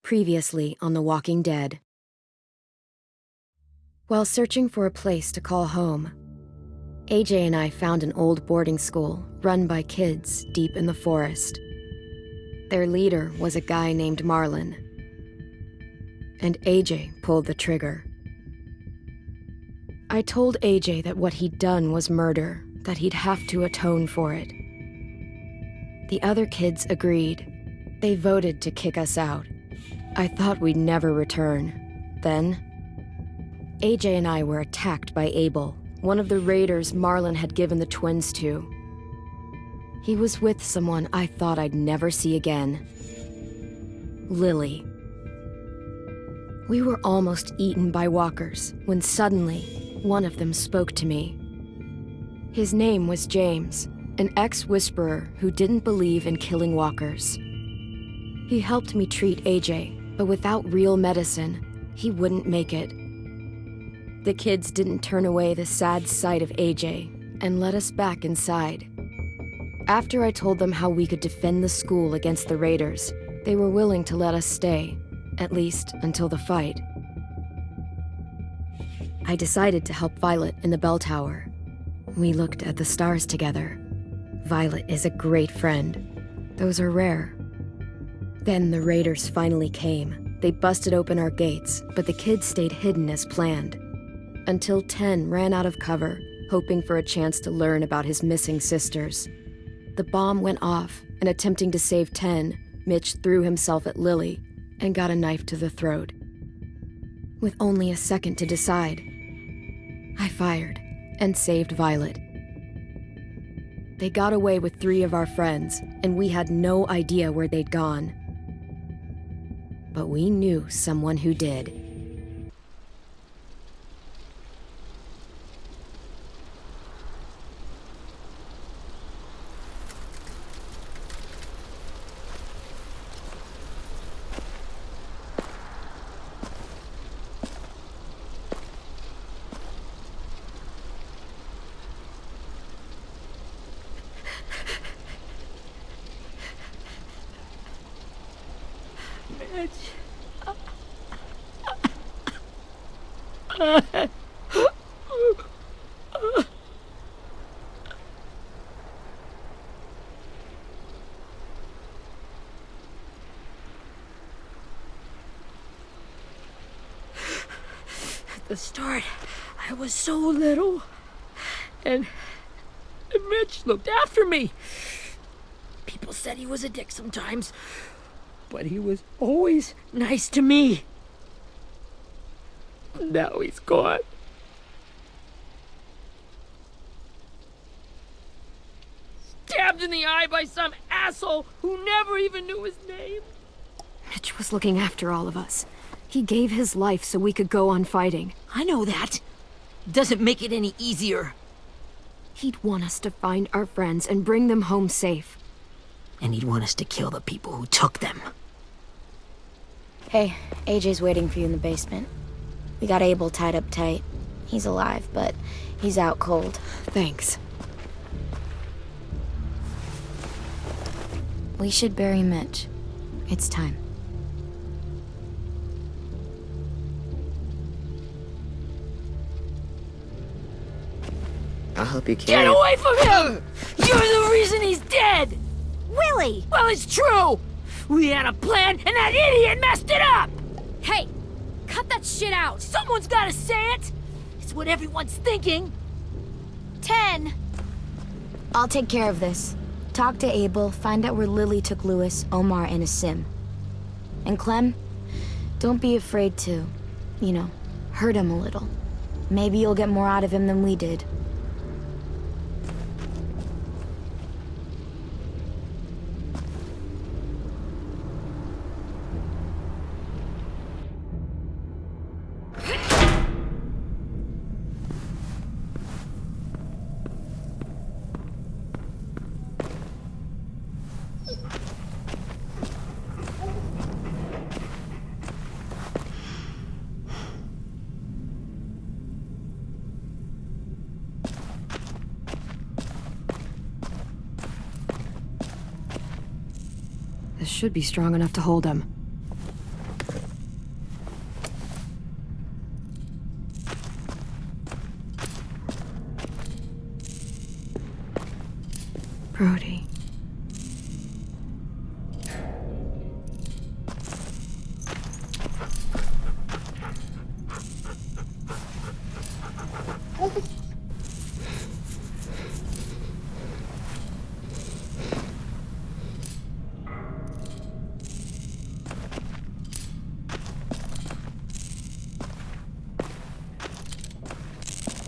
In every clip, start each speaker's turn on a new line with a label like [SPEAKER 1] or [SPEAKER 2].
[SPEAKER 1] Previously on The Walking Dead. While searching for a place to call home, AJ and I found an old boarding school run by kids deep in the forest. Their leader was a guy named Marlon, and AJ pulled the trigger. I told AJ that what he'd done was murder, that he'd have to atone for it. The other kids agreed. They voted to kick us out. I thought we'd never return. Then, AJ and I were attacked by Abel, one of the raiders Marlon had given the twins to. He was with someone I thought I'd never see again. Lily. We were almost eaten by walkers when suddenly one of them spoke to me. His name was James, an ex-whisperer who didn't believe in killing walkers. He helped me treat AJ, but without real medicine, he wouldn't make it. The kids didn't turn away the sad sight of AJ and let us back inside. After I told them how we could defend the school against the raiders, they were willing to let us stay, at least until the fight. I decided to help Violet in the bell tower. We looked at the stars together. Violet is a great friend. Those are rare. Then the raiders finally came. They busted open our gates, but the kids stayed hidden as planned. Until 10 ran out of cover, hoping for a chance to learn about his missing sisters. The bomb went off, and attempting to save 10, Mitch threw himself at Lily and got a knife to the throat. With only a second to decide, I fired and saved Violet. They got away with 3 of our friends, and we had no idea where they'd gone. But we knew someone who did.
[SPEAKER 2] At the start, I was so little, and Mitch looked after me. People said he was a dick sometimes, but he was always nice to me. Now he's gone. Stabbed in the eye by some asshole who never even knew his name.
[SPEAKER 1] Mitch was looking after all of us. He gave his life so we could go on fighting.
[SPEAKER 2] I know that. Doesn't make it any easier.
[SPEAKER 1] He'd want us to find our friends and bring them home safe.
[SPEAKER 2] And he'd want us to kill the people who took them.
[SPEAKER 3] Hey, AJ's waiting for you in the basement. We got Abel tied up tight. He's alive, but he's out cold.
[SPEAKER 1] Thanks.
[SPEAKER 3] We should bury Mitch. It's time.
[SPEAKER 4] I'll help you carry
[SPEAKER 2] Get away from him! You're the reason he's dead!
[SPEAKER 3] Willie!
[SPEAKER 2] Well, it's true! We had a plan, and that idiot messed it up!
[SPEAKER 5] Hey! Cut that shit out!
[SPEAKER 2] Someone's gotta say it! It's what everyone's thinking.
[SPEAKER 5] 10!
[SPEAKER 3] I'll take care of this. Talk to Abel, find out where Lily took Lewis, Omar, and Asim. And Clem, don't be afraid to, hurt him a little. Maybe you'll get more out of him than we did.
[SPEAKER 1] This should be strong enough to hold him. Brody.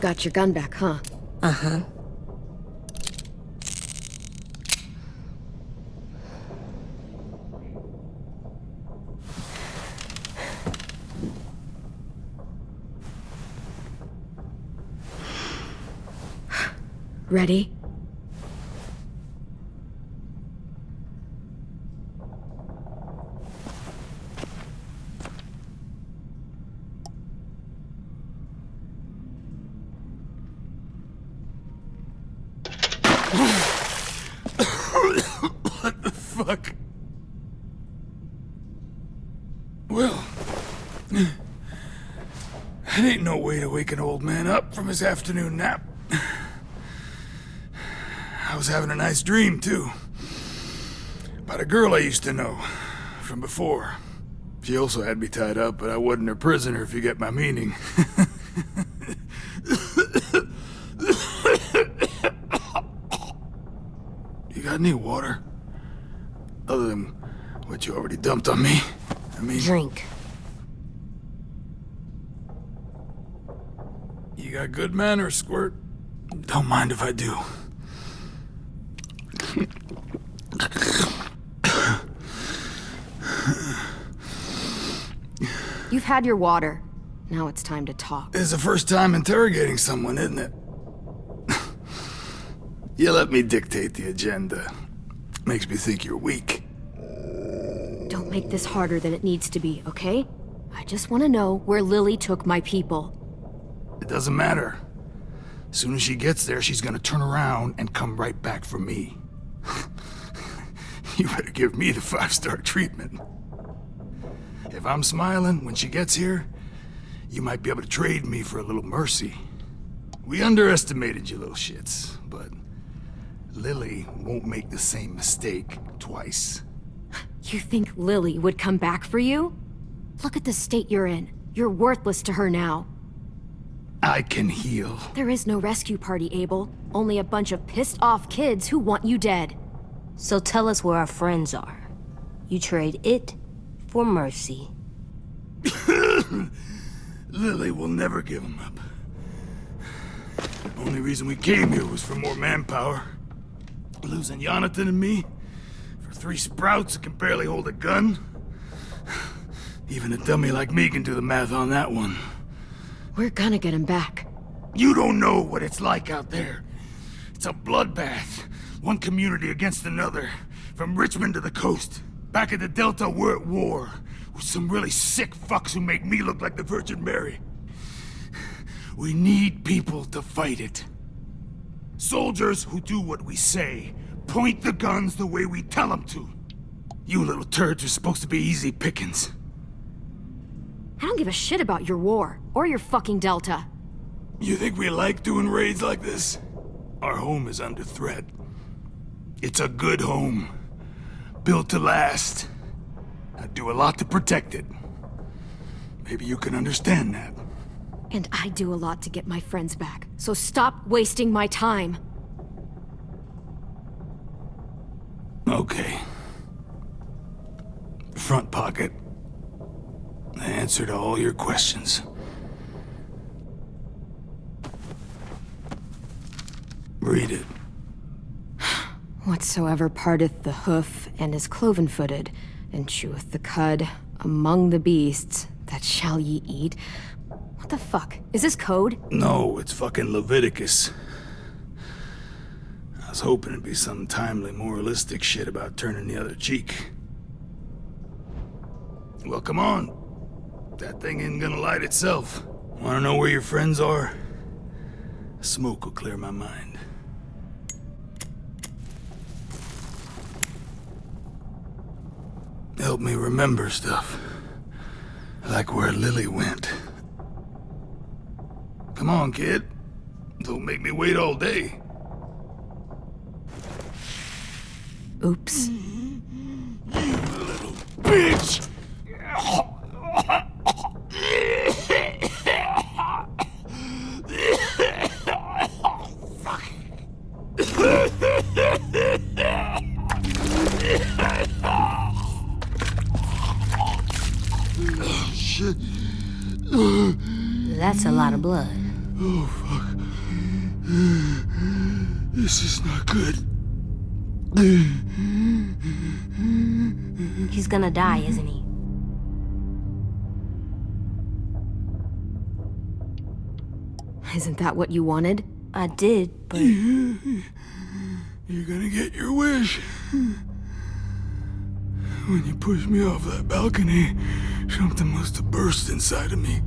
[SPEAKER 1] Got your gun back, huh?
[SPEAKER 6] Uh-huh.
[SPEAKER 1] Ready?
[SPEAKER 7] What the fuck? Well, that ain't no way to wake an old man up from his afternoon nap. I was having a nice dream, too. About a girl I used to know from before. She also had me tied up, but I wasn't her prisoner, if you get my meaning. You got any water? Other than what you already dumped on me? I mean...
[SPEAKER 6] Drink.
[SPEAKER 7] You got good manners, Squirt. Don't mind if I do.
[SPEAKER 1] You've had your water. Now it's time to talk.
[SPEAKER 7] It's the first time interrogating someone, isn't it? You let me dictate the agenda. Makes me think you're weak.
[SPEAKER 1] Don't make this harder than it needs to be, okay? I just want to know where Lily took my people.
[SPEAKER 7] It doesn't matter. As soon as she gets there, she's gonna turn around and come right back for me. You better give me the 5-star treatment. If I'm smiling when she gets here, you might be able to trade me for a little mercy. We underestimated you little shits, but Lily won't make the same mistake twice.
[SPEAKER 1] You think Lily would come back for you? Look at the state you're in. You're worthless to her now.
[SPEAKER 7] I can heal.
[SPEAKER 1] There is no rescue party, Abel. Only a bunch of pissed-off kids who want you dead.
[SPEAKER 6] So tell us where our friends are. You trade it for mercy.
[SPEAKER 7] Lily will never give him up. Only reason we came here was for more manpower. Losing Jonathan and me for 3 sprouts that can barely hold a gun. Even a dummy like me can do the math on that one.
[SPEAKER 1] We're gonna get him back.
[SPEAKER 7] You don't know what it's like out there. It's a bloodbath. One community against another. From Richmond to the coast. Back at the Delta, we're at war. With some really sick fucks who make me look like the Virgin Mary. We need people to fight it. Soldiers who do what we say. Point the guns the way we tell them to. You little turds are supposed to be easy pickings.
[SPEAKER 1] I don't give a shit about your war, or your fucking Delta.
[SPEAKER 7] You think we like doing raids like this? Our home is under threat. It's a good home. Built to last. I'd do a lot to protect it. Maybe you can understand that.
[SPEAKER 1] And I do a lot to get my friends back, so stop wasting my time.
[SPEAKER 7] Okay. Front pocket. The answer to all your questions. Read it.
[SPEAKER 1] Whatsoever parteth the hoof and is cloven-footed, and cheweth the cud among the beasts, that shall ye eat. What the fuck? Is this code?
[SPEAKER 7] No, it's fucking Leviticus. I was hoping it'd be some timely, moralistic shit about turning the other cheek. Well, come on. That thing ain't gonna light itself. Wanna know where your friends are? Smoke will clear my mind. Help me remember stuff. Like where Lily went. Come on, kid. Don't make me wait all day.
[SPEAKER 1] Oops.
[SPEAKER 7] Bitch! Shit.
[SPEAKER 6] That's a lot of blood.
[SPEAKER 7] Oh, fuck. This is not good.
[SPEAKER 6] He's gonna die, isn't he?
[SPEAKER 1] Isn't that what you wanted?
[SPEAKER 6] I did, but
[SPEAKER 7] You're gonna get your wish. When you pushed me off that balcony, something must have burst inside of me.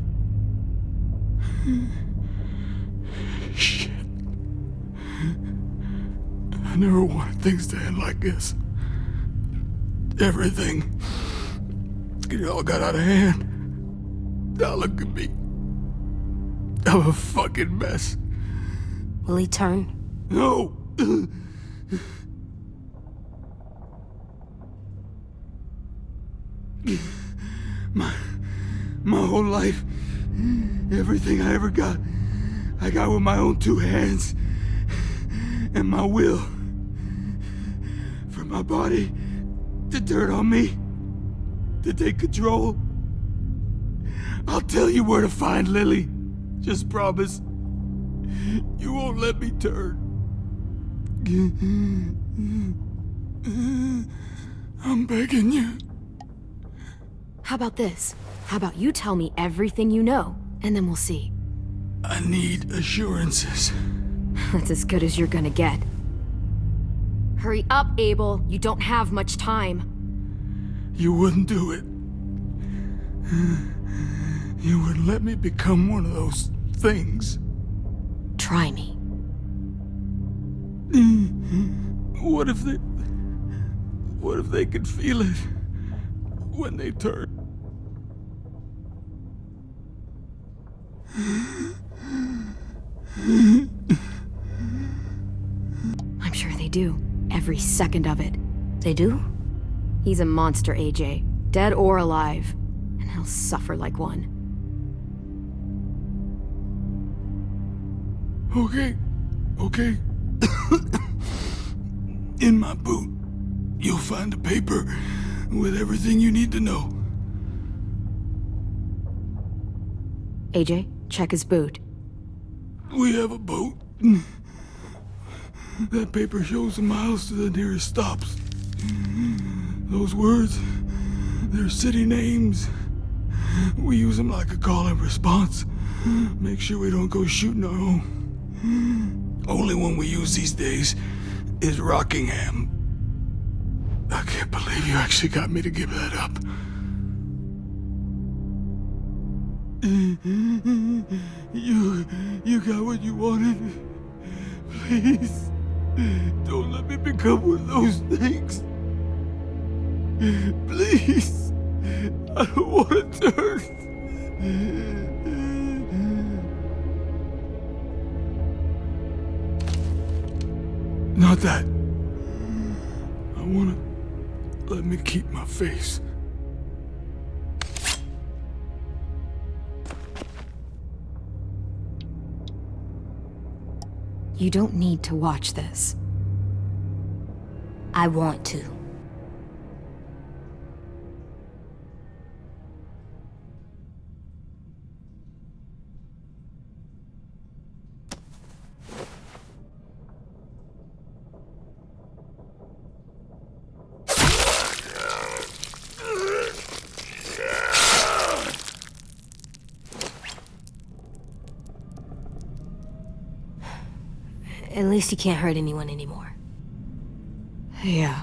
[SPEAKER 7] Shit. I never wanted things to end like this. Everything. It all got out of hand. Now look at me. I'm a fucking mess.
[SPEAKER 6] will he turn?
[SPEAKER 7] No! My whole life, everything I ever got, I got with my own two hands and my will. For my body to turn on me, to take control. I'll tell you where to find Lily. Just promise. You won't let me turn. I'm begging you.
[SPEAKER 1] How about this? How about you tell me everything you know, and then we'll see.
[SPEAKER 7] I need assurances.
[SPEAKER 1] That's as good as you're gonna get. Hurry up, Abel. You don't have much time.
[SPEAKER 7] You wouldn't do it. You wouldn't let me become one of those things.
[SPEAKER 1] Try me.
[SPEAKER 7] What if they could feel it when they turn?
[SPEAKER 1] I'm sure they do. Every second of it.
[SPEAKER 6] They do?
[SPEAKER 1] He's a monster, AJ. Dead or alive. And he'll suffer like one.
[SPEAKER 7] Okay. In my boot, you'll find a paper with everything you need to know.
[SPEAKER 1] AJ, check his boot.
[SPEAKER 7] We have a boat. That paper shows the miles to the nearest stops. Those words, they're city names. We use them like a call and response. Make sure we don't go shooting our own. Only one we use these days is Rockingham. I can't believe you actually got me to give that up. You got what you wanted. Please, don't let me become one of those things. Please, I don't want to turn. Not that. I wanna let me keep my face.
[SPEAKER 1] You don't need to watch this.
[SPEAKER 6] I want to. At least he can't hurt anyone anymore.
[SPEAKER 1] Yeah.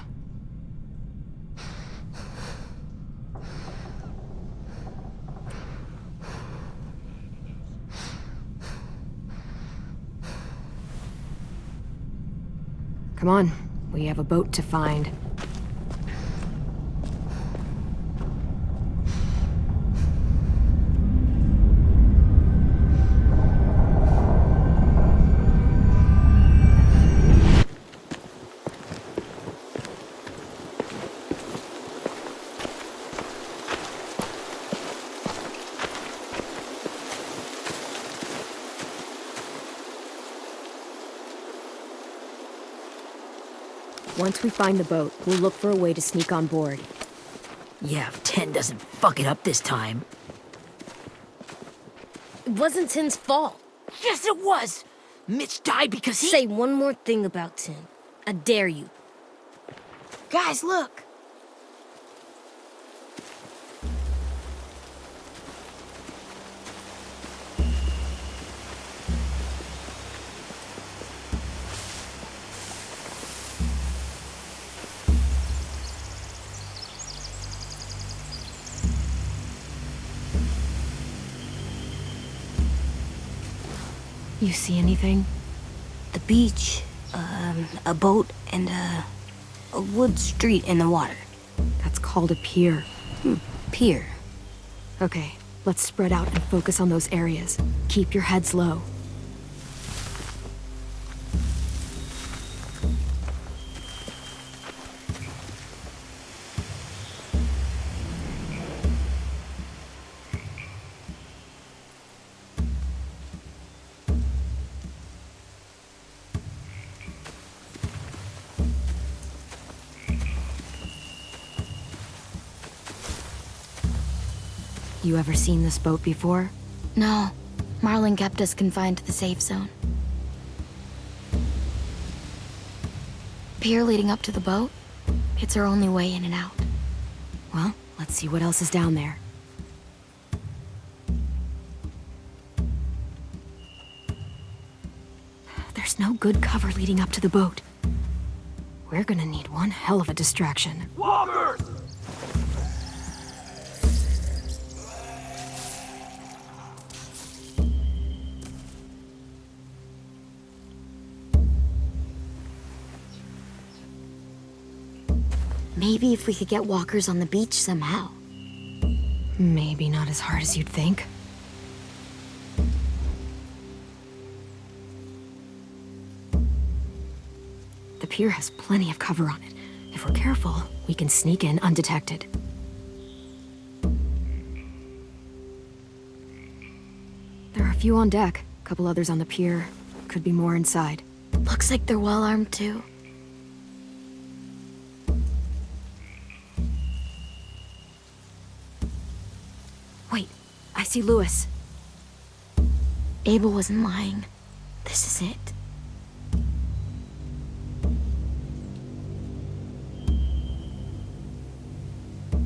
[SPEAKER 1] Come on, we have a boat to find. Once we find the boat, we'll look for a way to sneak on board.
[SPEAKER 2] Yeah, if 10 doesn't fuck it up this time.
[SPEAKER 6] It wasn't Tin's fault.
[SPEAKER 2] Yes, it was! Mitch died because he—
[SPEAKER 6] Say one more thing about Tin. I dare you.
[SPEAKER 3] Guys, look!
[SPEAKER 1] You see anything?
[SPEAKER 6] The beach, a boat, and a wood street in the water.
[SPEAKER 1] That's called a pier.
[SPEAKER 6] Pier.
[SPEAKER 1] Okay, let's spread out and focus on those areas. Keep your heads low. You ever seen this boat before?
[SPEAKER 3] No. Marlin kept us confined to the safe zone. Pier leading up to the boat? It's our only way in and out.
[SPEAKER 1] Well, let's see what else is down there. There's no good cover leading up to the boat. We're gonna need one hell of a distraction.
[SPEAKER 7] Walkers!
[SPEAKER 3] Maybe if we could get walkers on the beach somehow.
[SPEAKER 1] Maybe not as hard as you'd think. The pier has plenty of cover on it. If we're careful, we can sneak in undetected. There are a few on deck, a couple others on the pier. Could be more inside.
[SPEAKER 3] Looks like they're well armed too.
[SPEAKER 1] Wait, I see Lewis.
[SPEAKER 3] Abel wasn't lying. This is it.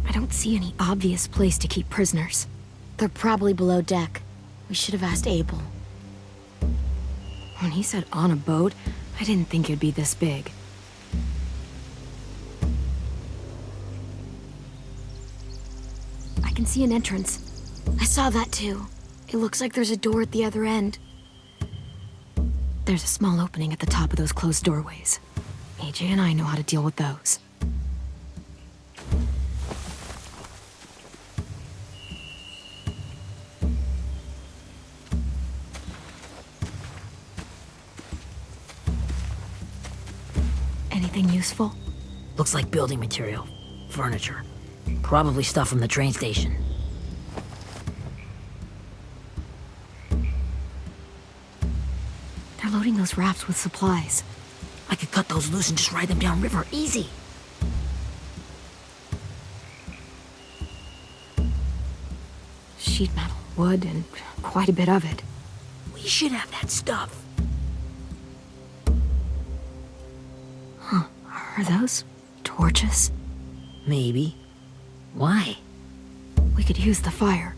[SPEAKER 1] I don't see any obvious place to keep prisoners.
[SPEAKER 3] They're probably below deck. We should have asked Abel.
[SPEAKER 1] When he said on a boat, I didn't think it'd be this big. I can see an entrance.
[SPEAKER 3] I saw that too. It looks like there's a door at the other end.
[SPEAKER 1] There's a small opening at the top of those closed doorways. AJ and I know how to deal with those. Anything useful?
[SPEAKER 2] Looks like building material. Furniture. Probably stuff from the train station.
[SPEAKER 1] They're loading those rafts with supplies.
[SPEAKER 2] I could cut those loose and just ride them downriver. Easy.
[SPEAKER 1] Sheet metal, wood, and quite a bit of it.
[SPEAKER 2] We should have that stuff.
[SPEAKER 1] Are those torches?
[SPEAKER 2] Maybe. Why?
[SPEAKER 1] We could use the fire.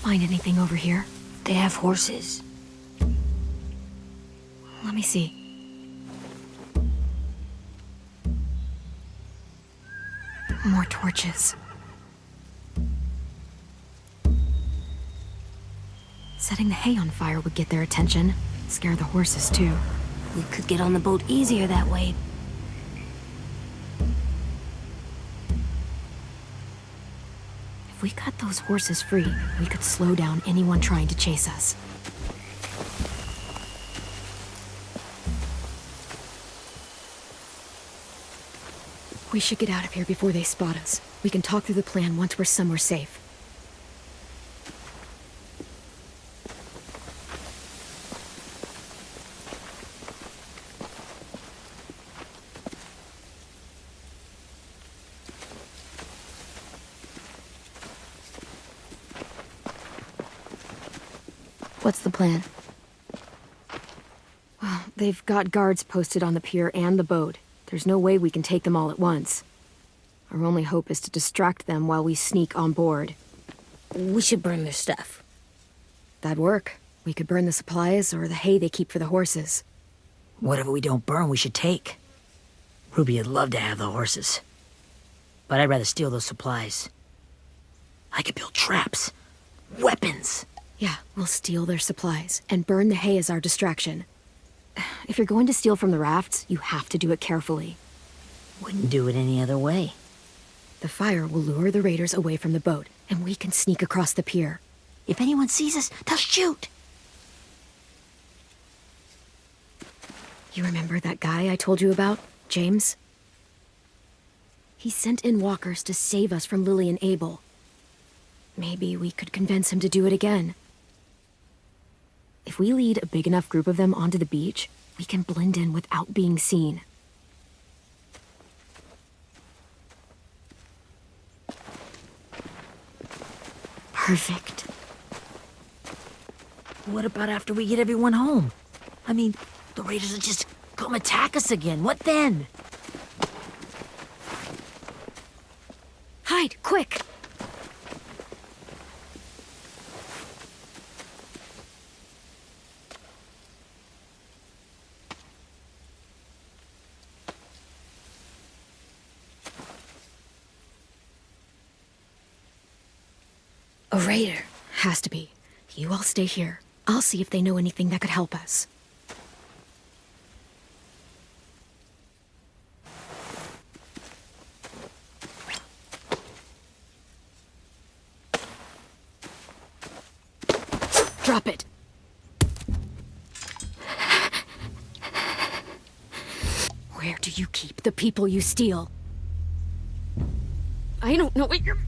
[SPEAKER 1] Find anything over here?
[SPEAKER 6] They have horses.
[SPEAKER 1] Let me see. More torches. Setting the hay on fire would get their attention. Scare the horses, too.
[SPEAKER 6] We could get on the boat easier that way.
[SPEAKER 1] If we cut those horses free, we could slow down anyone trying to chase us. We should get out of here before they spot us. We can talk through the plan once we're somewhere safe.
[SPEAKER 3] What's the plan?
[SPEAKER 1] Well, they've got guards posted on the pier and the boat. There's no way we can take them all at once. Our only hope is to distract them while we sneak on board.
[SPEAKER 2] We should burn their stuff.
[SPEAKER 1] That'd work. We could burn the supplies or the hay they keep for the horses.
[SPEAKER 2] Whatever we don't burn, we should take. Ruby would love to have the horses. But I'd rather steal those supplies. I could build traps. Weapons.
[SPEAKER 1] Yeah, we'll steal their supplies and burn the hay as our distraction. If you're going to steal from the rafts, you have to do it carefully.
[SPEAKER 2] Wouldn't do it any other way.
[SPEAKER 1] The fire will lure the raiders away from the boat, and we can sneak across the pier.
[SPEAKER 2] If anyone sees us, they'll shoot.
[SPEAKER 1] You remember that guy I told you about, James? He sent in walkers to save us from Lily and Abel. Maybe we could convince him to do it again. If we lead a big enough group of them onto the beach, we can blend in without being seen.
[SPEAKER 3] Perfect.
[SPEAKER 2] What about after we get everyone home? I mean, the raiders will just come attack us again. What then?
[SPEAKER 1] Hide, quick! A raider. Has to be. You all stay here. I'll see if they know anything that could help us. Drop it. Where do you keep the people you steal? I don't know what you're...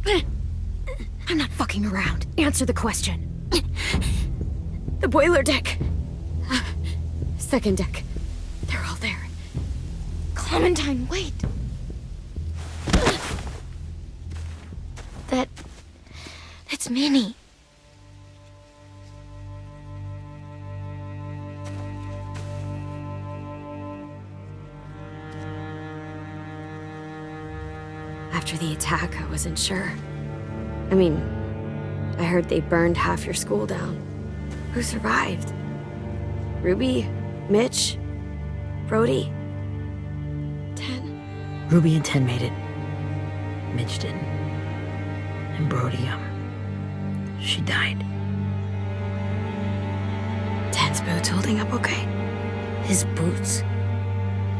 [SPEAKER 1] I'm not fucking around. Answer the question. The boiler deck. Second deck. They're all there.
[SPEAKER 3] Clementine, wait. That's Minnie.
[SPEAKER 1] After the attack, I wasn't sure. I mean, I heard they burned half your school down. Who survived? Ruby? Mitch? Brody? 10?
[SPEAKER 2] Ruby and 10 made it. Mitch didn't. And Brody, she died.
[SPEAKER 1] 10's boots holding up okay?
[SPEAKER 2] His boots.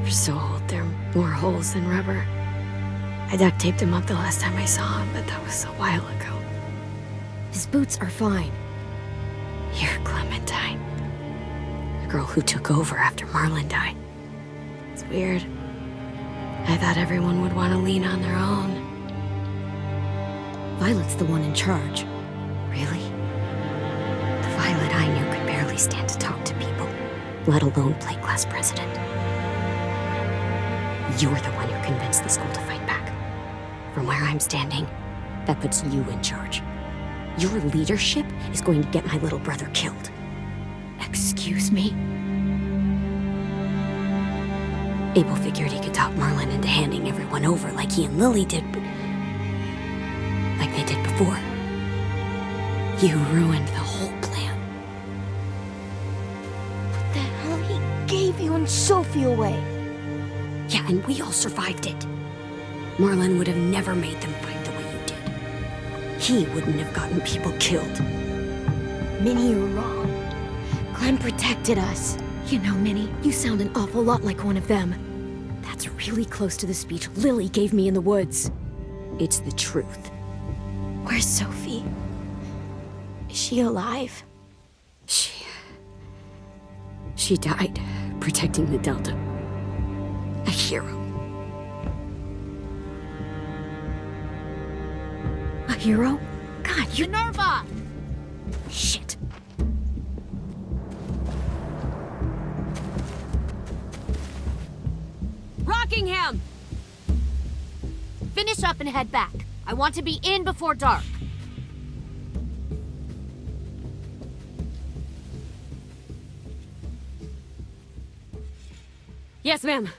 [SPEAKER 1] They're so old, there are more holes than rubber. I duct taped him up the last time I saw him, but that was a while ago. His boots are fine. You're Clementine. The girl who took over after Marlon died. It's weird. I thought everyone would want to lean on their own. Violet's the one in charge. Really? The Violet I knew could barely stand to talk to people, let alone play class president. You're the one who convinced the school to fight back. From where I'm standing, that puts you in charge. Your leadership is going to get my little brother killed. Excuse me? Abel figured he could talk Marlon into handing everyone over like he and Lily did, but... like they did before. You ruined the whole plan.
[SPEAKER 3] What the hell? He gave you and Sophie away.
[SPEAKER 1] Yeah, and we all survived it. Marlon would have never made them fight the way you did. He wouldn't have gotten people killed.
[SPEAKER 3] Minnie, you're wrong. Clem protected us.
[SPEAKER 1] You know, Minnie, you sound an awful lot like one of them. That's really close to the speech Lily gave me in the woods. It's the truth.
[SPEAKER 3] Where's Sophie? Is she alive?
[SPEAKER 1] She died protecting the Delta. A hero. A hero? God, you...
[SPEAKER 5] Minerva!
[SPEAKER 1] Shit.
[SPEAKER 5] Rockingham! Finish up and head back. I want to be in before dark.
[SPEAKER 1] Yes, ma'am.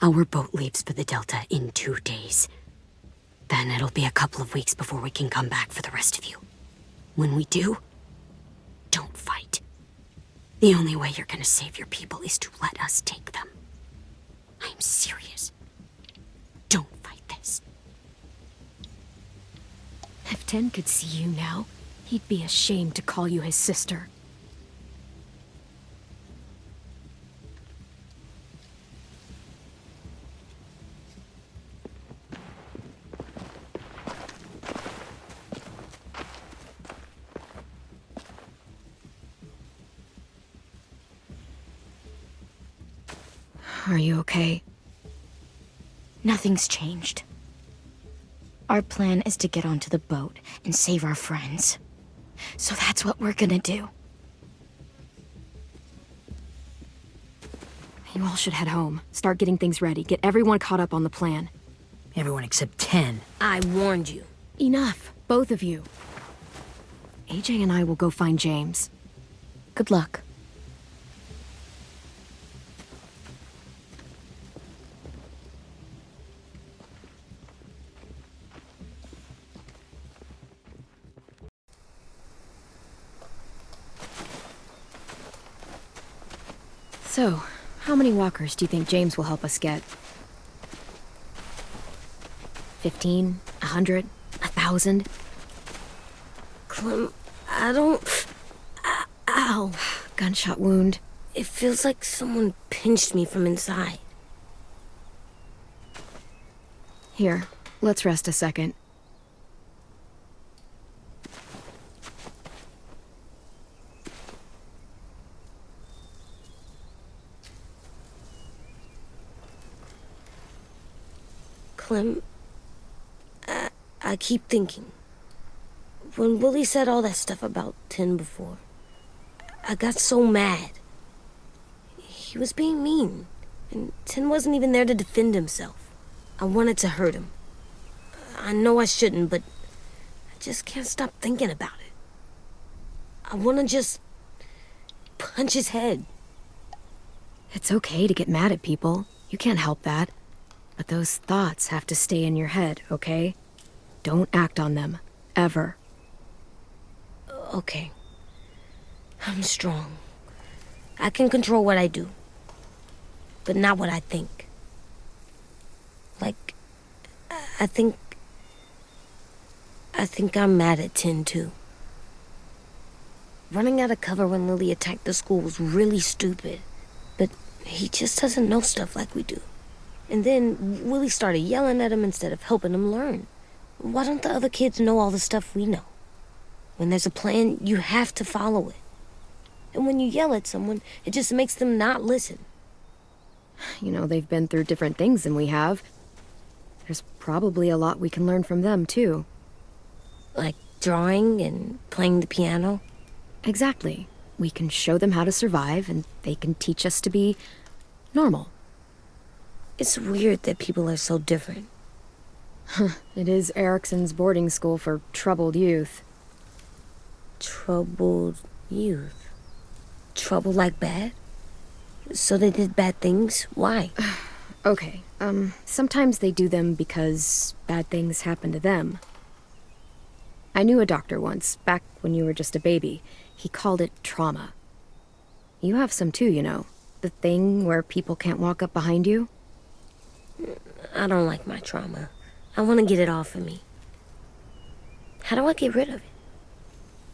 [SPEAKER 1] Our boat leaves for the Delta in 2 days. Then it'll be a couple of weeks before we can come back for the rest of you. When we do, don't fight. The only way you're gonna save your people is to let us take them. I'm serious. Don't fight this. If Ten could see you now, he'd be ashamed to call you his sister. Are you okay?
[SPEAKER 3] Nothing's changed. Our plan is to get onto the boat and save our friends. So that's what we're gonna do.
[SPEAKER 1] You all should head home. Start getting things ready. Get everyone caught up on the plan.
[SPEAKER 2] Everyone except 10.
[SPEAKER 6] I warned you.
[SPEAKER 1] Enough, both of you. AJ and I will go find James.
[SPEAKER 3] Good luck.
[SPEAKER 1] So, how many walkers do you think James will help us get? 15? 100? 1,000?
[SPEAKER 6] Clem, I don't... Ow.
[SPEAKER 1] Gunshot wound.
[SPEAKER 6] It feels like someone pinched me from inside.
[SPEAKER 1] Here, let's rest a second.
[SPEAKER 6] Clem, I keep thinking. When Willie said all that stuff about 10 before, I got so mad. He was being mean, and 10 wasn't even there to defend himself. I wanted to hurt him. I know I shouldn't, but I just can't stop thinking about it. I want to just punch his head.
[SPEAKER 1] It's okay to get mad at people. You can't help that. But those thoughts have to stay in your head, okay? Don't act on them. Ever.
[SPEAKER 6] Okay. I'm strong. I can control what I do. But not what I think. Like, I think I'm mad at 10 too. Running out of cover when Lily attacked the school was really stupid. But he just doesn't know stuff like we do. And then Willie started yelling at him instead of helping him learn. Why don't the other kids know all the stuff we know? When there's a plan, you have to follow it. And when you yell at someone, it just makes them not listen.
[SPEAKER 1] You know, they've been through different things than we have. There's probably a lot we can learn from them, too.
[SPEAKER 6] Like drawing and playing the piano.
[SPEAKER 1] Exactly. We can show them how to survive, and they can teach us to be normal.
[SPEAKER 6] It's weird that people are so different.
[SPEAKER 1] It is Erickson's boarding school for troubled youth.
[SPEAKER 6] Troubled youth? Trouble like bad? So they did bad things? Why?
[SPEAKER 1] Okay, sometimes they do them because bad things happen to them. I knew a doctor once, back when you were just a baby. He called it trauma. You have some too, you know. The thing where people can't walk up behind you.
[SPEAKER 6] I don't like my trauma. I want to get it off of me. How do I get rid of it?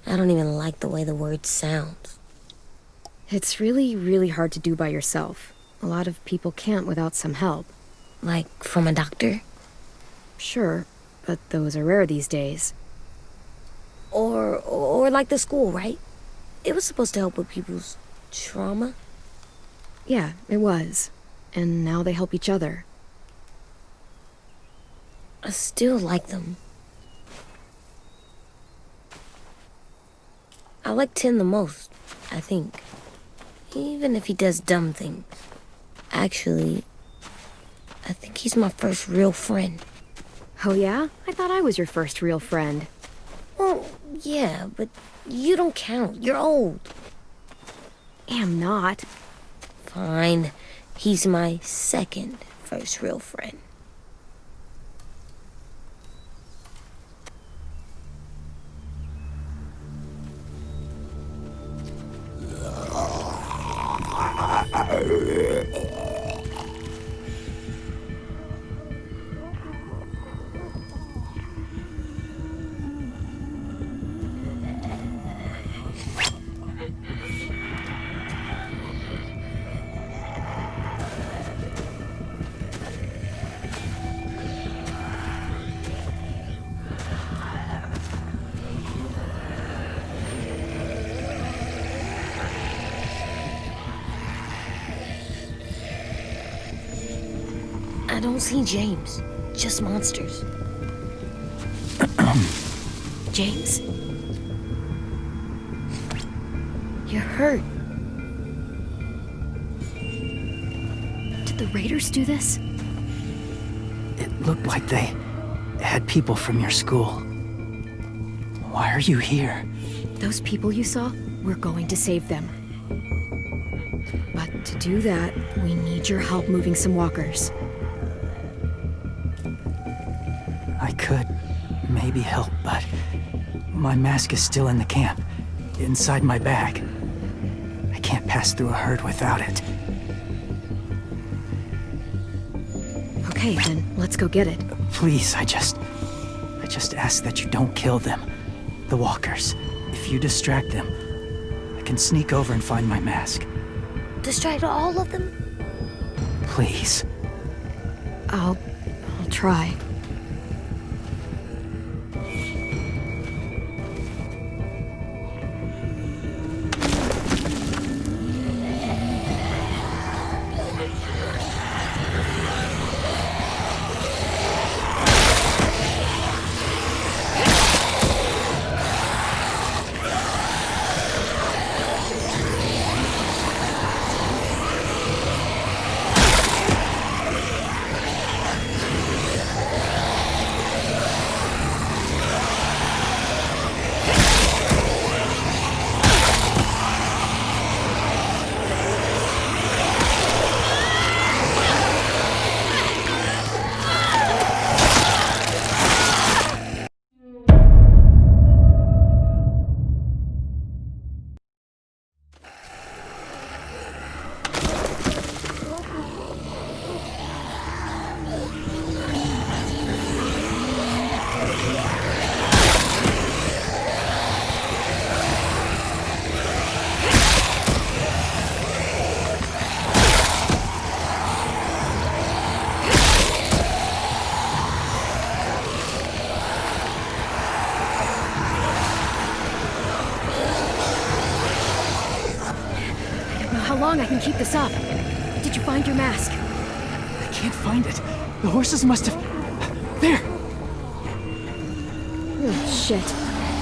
[SPEAKER 6] I don't even like the way the word sounds.
[SPEAKER 1] It's really, really hard to do by yourself. A lot of people can't without some help.
[SPEAKER 6] Like from a doctor?
[SPEAKER 1] Sure, but those are rare these days.
[SPEAKER 6] Or like the school, right? It was supposed to help with people's trauma.
[SPEAKER 1] Yeah, it was. And now they help each other.
[SPEAKER 6] I still like them. I like Tin the most, I think. Even if he does dumb things. Actually, I think he's my first real friend.
[SPEAKER 1] Oh yeah? I thought I was your first real friend.
[SPEAKER 6] Well, yeah, but you don't count. You're old.
[SPEAKER 1] Am not.
[SPEAKER 6] Fine. He's my second first real friend. I don't see James, just monsters.
[SPEAKER 1] James?
[SPEAKER 6] You're hurt.
[SPEAKER 1] Did the Raiders do this?
[SPEAKER 8] It looked like they had people from your school. Why are you here?
[SPEAKER 1] Those people you saw? We're going to save them. But to do that, we need your help moving some walkers.
[SPEAKER 8] I could maybe help, but my mask is still in the camp, inside my bag. I can't pass through a herd without it.
[SPEAKER 1] Okay, then let's go get it.
[SPEAKER 8] Please, I just ask that you don't kill them. The walkers. If you distract them, I can sneak over and find my mask.
[SPEAKER 6] Distract all of them?
[SPEAKER 8] Please.
[SPEAKER 1] I'll try. How long I can keep this up? Did you find your mask?
[SPEAKER 8] I can't find it. The horses must have... There!
[SPEAKER 1] Oh, shit.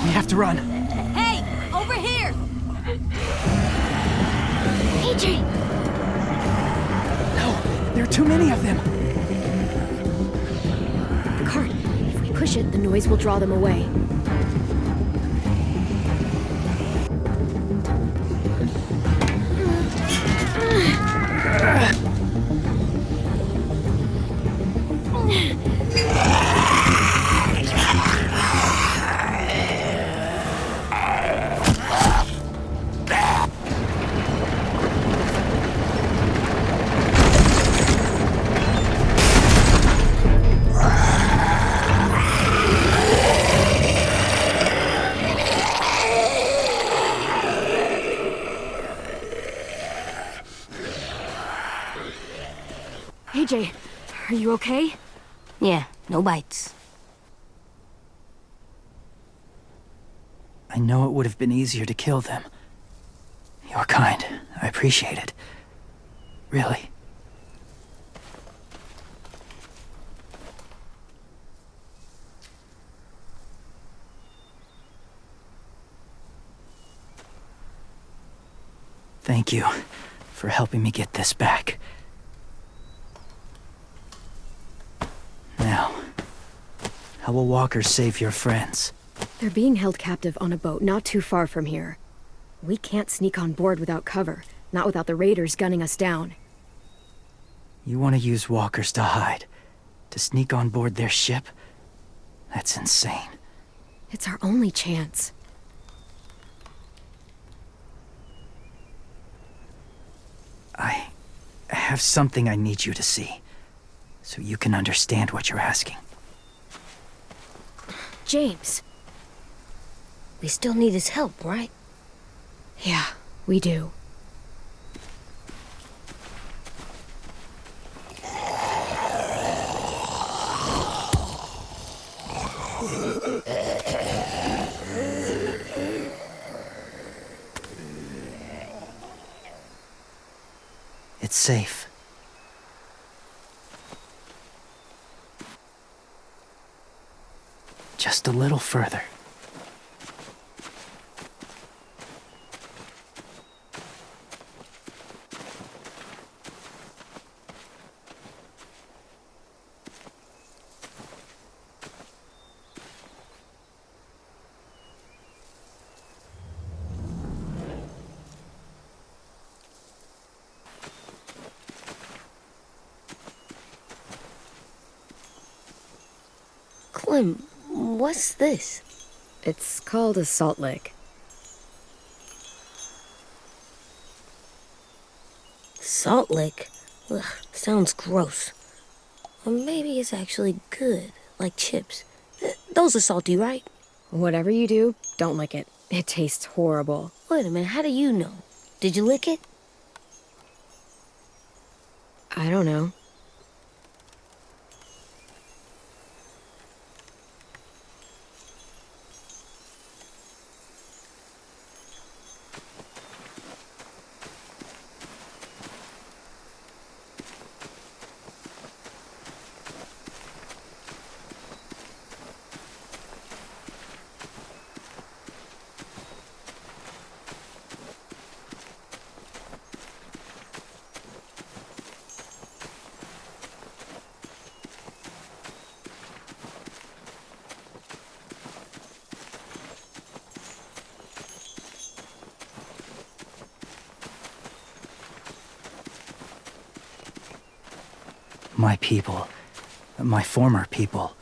[SPEAKER 8] We have to run.
[SPEAKER 5] Hey, over here!
[SPEAKER 1] AJ!
[SPEAKER 8] No, there are too many of them.
[SPEAKER 1] The cart. If we push it, the noise will draw them away. AJ, are you okay?
[SPEAKER 6] Yeah, no bites.
[SPEAKER 8] I know it would have been easier to kill them. You're kind. I appreciate it. Really. Thank you for helping me get this back. Now, how will walkers save your friends?
[SPEAKER 1] They're being held captive on a boat not too far from here. We can't sneak on board without cover, not without the raiders gunning us down.
[SPEAKER 8] You want to use walkers to hide? To sneak on board their ship? That's insane.
[SPEAKER 1] It's our only chance.
[SPEAKER 8] I have something I need you to see, so you can understand what you're asking.
[SPEAKER 1] James.
[SPEAKER 6] We still need his help, right?
[SPEAKER 1] Yeah, we do.
[SPEAKER 8] It's safe. Just a little further.
[SPEAKER 6] Clem, what's this?
[SPEAKER 1] It's called a salt lick.
[SPEAKER 6] Salt lick? Ugh, sounds gross. Or maybe it's actually good, like chips. Those are salty, right?
[SPEAKER 1] Whatever you do, don't lick it. It tastes horrible.
[SPEAKER 6] Wait a minute, how do you know? Did you lick it?
[SPEAKER 1] I don't know.
[SPEAKER 8] My people, my former people,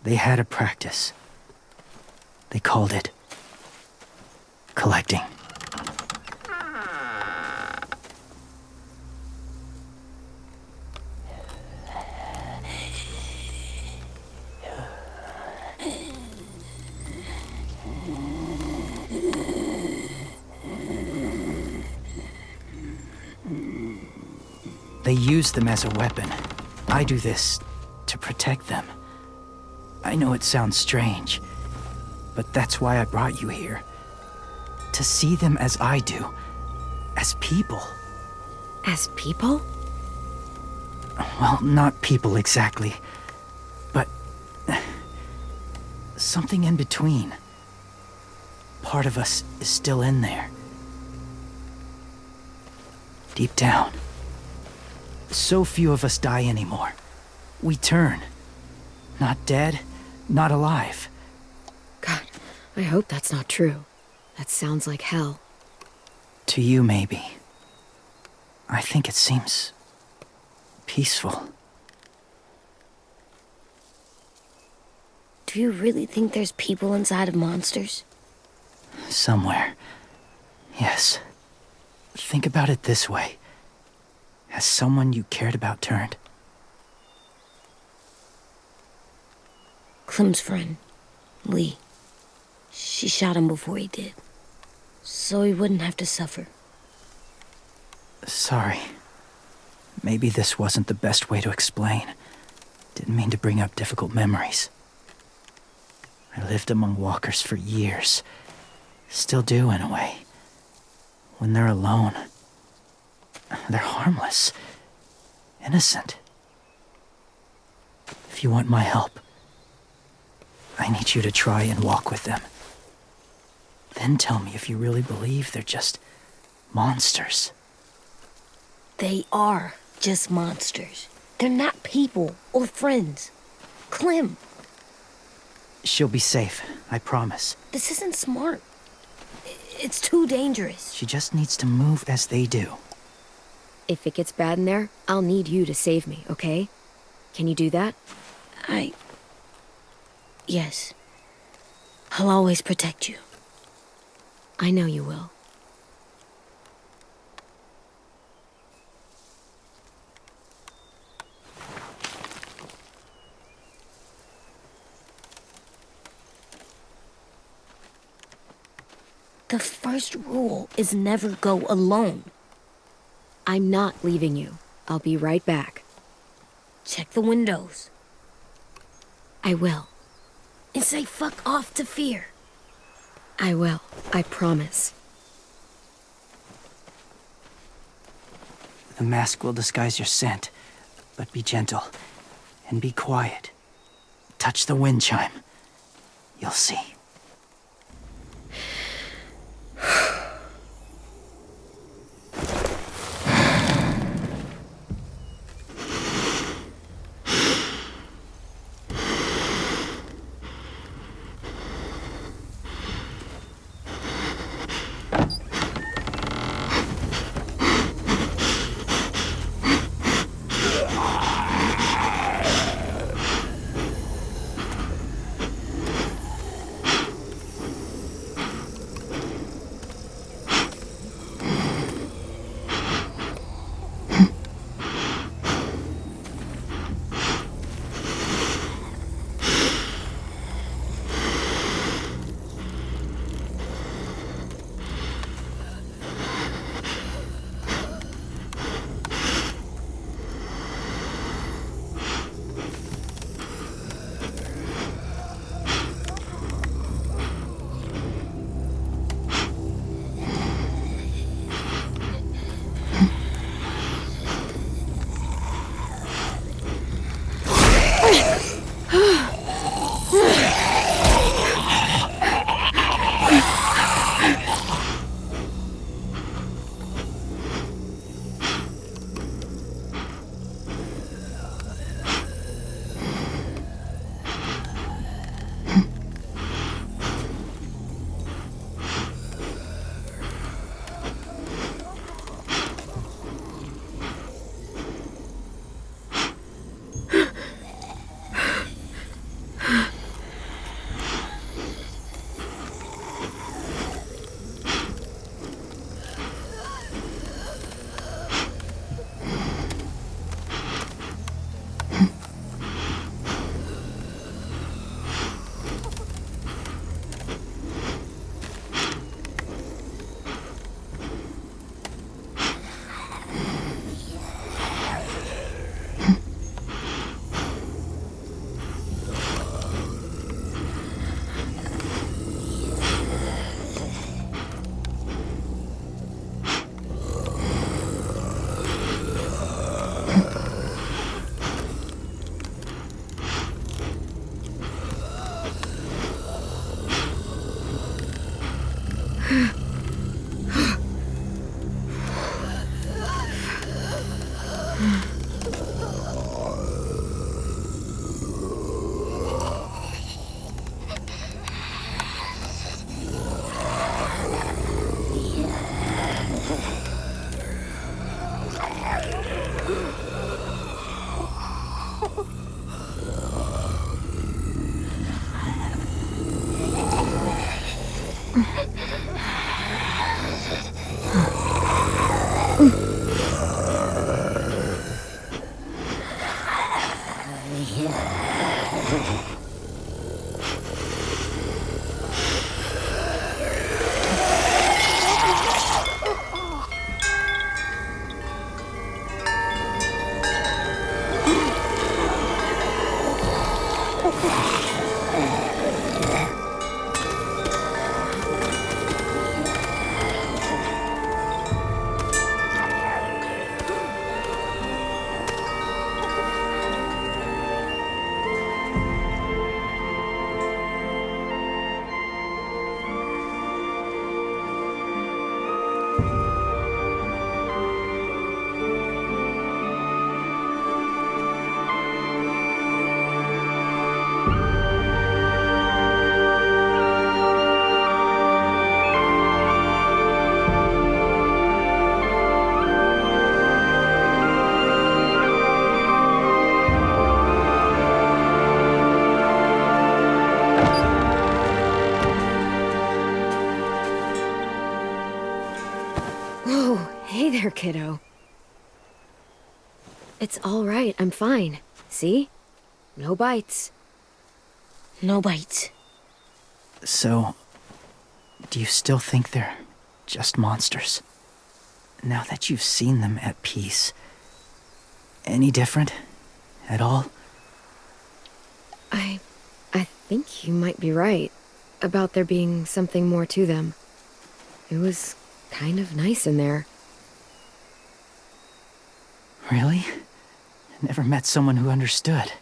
[SPEAKER 8] they had a practice. They called it collecting. They use them as a weapon. I do this to protect them. I know it sounds strange, but that's why I brought you here. To see them as I do, as people.
[SPEAKER 1] As people?
[SPEAKER 8] Well, not people exactly, but something in between. Part of us is still in there. Deep down. So few of us die anymore. We turn. Not dead, not alive.
[SPEAKER 1] God, I hope that's not true. That sounds like hell.
[SPEAKER 8] To you, maybe. I think it seems peaceful.
[SPEAKER 6] Do you really think there's people inside of monsters?
[SPEAKER 8] Somewhere. Yes. Think about it this way. Has someone you cared about turned?
[SPEAKER 6] Clem's friend, Lee. She shot him before he did. So he wouldn't have to suffer.
[SPEAKER 8] Sorry. Maybe this wasn't the best way to explain. Didn't mean to bring up difficult memories. I lived among walkers for years. Still do, in a way. When they're alone, they're harmless. Innocent. If you want my help, I need you to try and walk with them. Then tell me if you really believe they're just monsters.
[SPEAKER 6] They are just monsters. They're not people or friends. Clem,
[SPEAKER 8] She'll be safe, I promise.
[SPEAKER 6] this isn't smart. It's too dangerous.
[SPEAKER 8] She just needs to move as they do.
[SPEAKER 1] If it gets bad in there, I'll need you to save me, okay? Can you do that?
[SPEAKER 6] Yes. I'll always protect you.
[SPEAKER 1] I know you will.
[SPEAKER 6] The first rule is never go alone.
[SPEAKER 1] I'm not leaving you. I'll be right back.
[SPEAKER 6] Check the windows.
[SPEAKER 1] I will.
[SPEAKER 6] And say fuck off to fear.
[SPEAKER 1] I will. I promise.
[SPEAKER 8] The mask will disguise your scent, but be gentle and be quiet. Touch the wind chime. You'll see.
[SPEAKER 1] Hey there, kiddo. It's all right, I'm fine. See? No bites.
[SPEAKER 6] No bites.
[SPEAKER 8] So, do you still think they're just monsters? Now that you've seen them at peace, any different at all?
[SPEAKER 1] I think you might be right about there being something more to them. It was kind of nice in there.
[SPEAKER 8] Really? I never met someone who understood.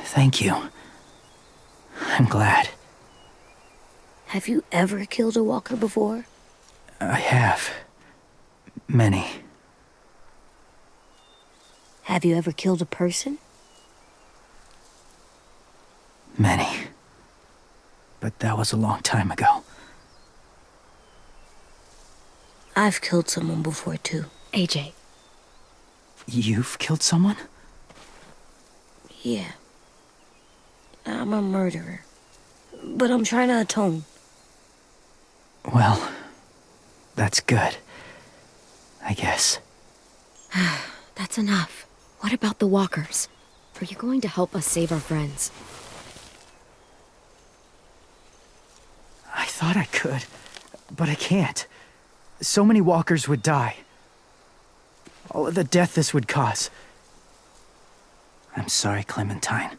[SPEAKER 8] Thank you. I'm glad.
[SPEAKER 6] Have you ever killed a walker before?
[SPEAKER 8] I have. Many.
[SPEAKER 6] Have you ever killed a person?
[SPEAKER 8] Many. But that was a long time ago.
[SPEAKER 6] I've killed someone before, too.
[SPEAKER 1] AJ.
[SPEAKER 8] You've killed someone?
[SPEAKER 6] Yeah. I'm a murderer. But I'm trying to atone.
[SPEAKER 8] Well, that's good. I guess.
[SPEAKER 1] That's enough. What about the walkers? Are you going to help us save our friends?
[SPEAKER 8] I thought I could, but I can't. So many walkers would die. All of the death this would cause. I'm sorry, Clementine,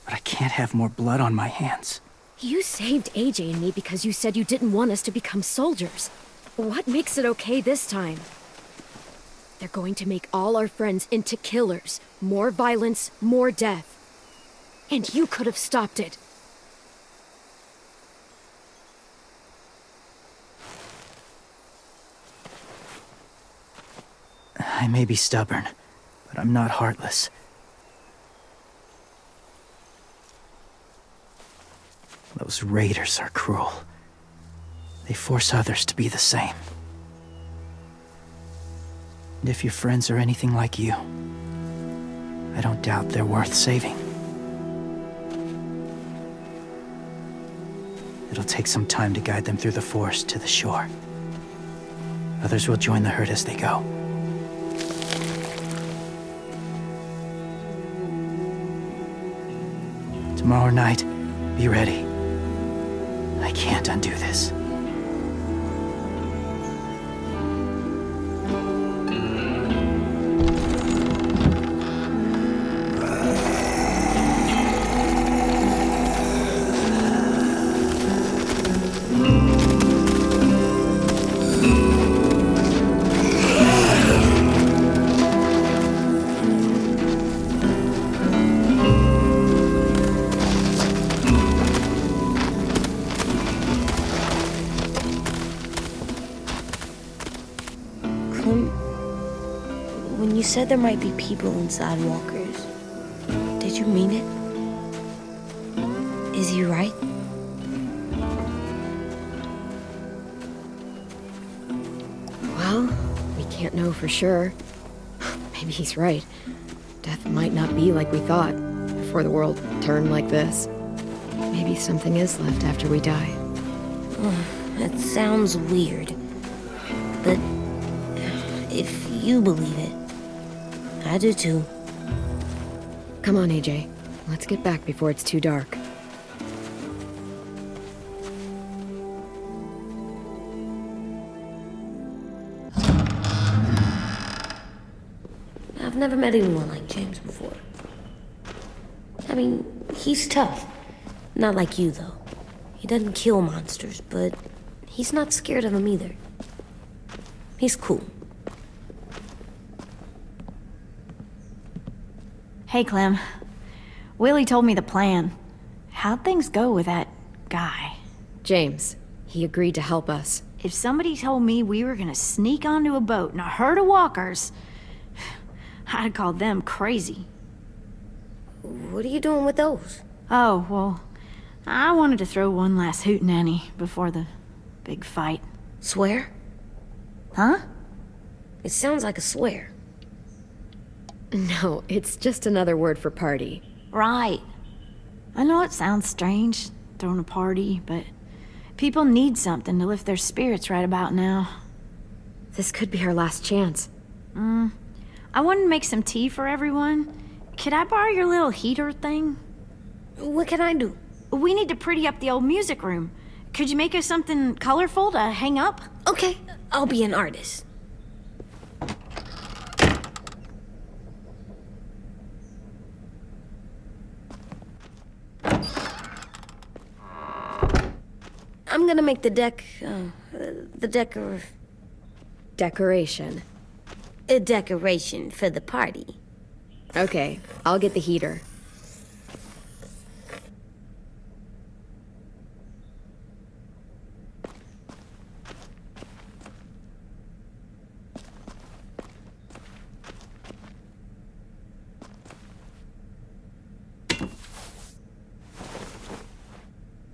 [SPEAKER 8] but I can't have more blood on my hands.
[SPEAKER 1] You saved AJ and me because you said you didn't want us to become soldiers. What makes it okay this time? They're going to make all our friends into killers. More violence, more death. And you could have stopped it.
[SPEAKER 8] I may be stubborn, but I'm not heartless. Those raiders are cruel. They force others to be the same. And if your friends are anything like you, I don't doubt they're worth saving. It'll take some time to guide them through the forest to the shore. Others will join the herd as they go. Tomorrow night, be ready. I can't undo this.
[SPEAKER 6] When you said there might be people inside walkers, did you mean it? Is he right?
[SPEAKER 1] Well, we can't know for sure. Maybe he's right. Death might not be like we thought before the world turned like this. Maybe something is left after we die.
[SPEAKER 6] That sounds weird. But if you believe it, I do too.
[SPEAKER 1] Come on, AJ. Let's get back before it's too dark.
[SPEAKER 6] I've never met anyone like James before. I mean, he's tough. Not like you, though. He doesn't kill monsters, but he's not scared of them either. He's cool.
[SPEAKER 5] Hey, Clem. Willie told me the plan. How'd things go with that guy?
[SPEAKER 1] James, he agreed to help us.
[SPEAKER 5] If somebody told me we were gonna sneak onto a boat in a herd of walkers, I'd call them crazy.
[SPEAKER 6] What are you doing with those?
[SPEAKER 5] Oh, well, I wanted to throw one last hootenanny before the big fight.
[SPEAKER 6] Swear?
[SPEAKER 5] Huh?
[SPEAKER 6] It sounds like a swear.
[SPEAKER 1] No, it's just another word for party.
[SPEAKER 5] Right. I know it sounds strange, throwing a party, but People need something to lift their spirits right about now.
[SPEAKER 1] This could be our last chance.
[SPEAKER 5] I wanted to make some tea for everyone. Could I borrow your little heater thing?
[SPEAKER 6] What can I do?
[SPEAKER 5] We need to pretty up the old music room. Could you make us something colorful to hang up?
[SPEAKER 6] Okay, I'll be an artist. I'm gonna make the
[SPEAKER 1] Decoration.
[SPEAKER 6] a decoration for the party.
[SPEAKER 1] Okay, I'll get the heater.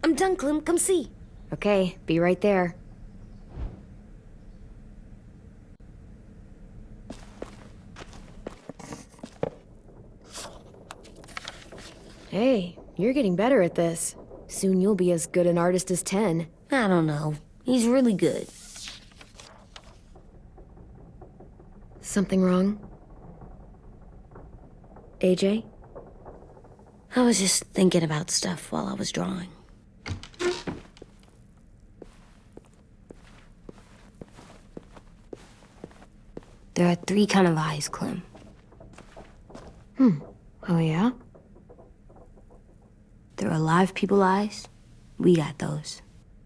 [SPEAKER 6] I'm done, Clem. Come see.
[SPEAKER 1] Okay, be right there. Hey, you're getting better at this. Soon you'll be as good an artist as 10.
[SPEAKER 6] I don't know. He's really good.
[SPEAKER 1] Something wrong? AJ?
[SPEAKER 6] I was just thinking about stuff while I was drawing. There are 3 kind of eyes, Clem.
[SPEAKER 1] Oh yeah?
[SPEAKER 6] There are live people eyes. We got those.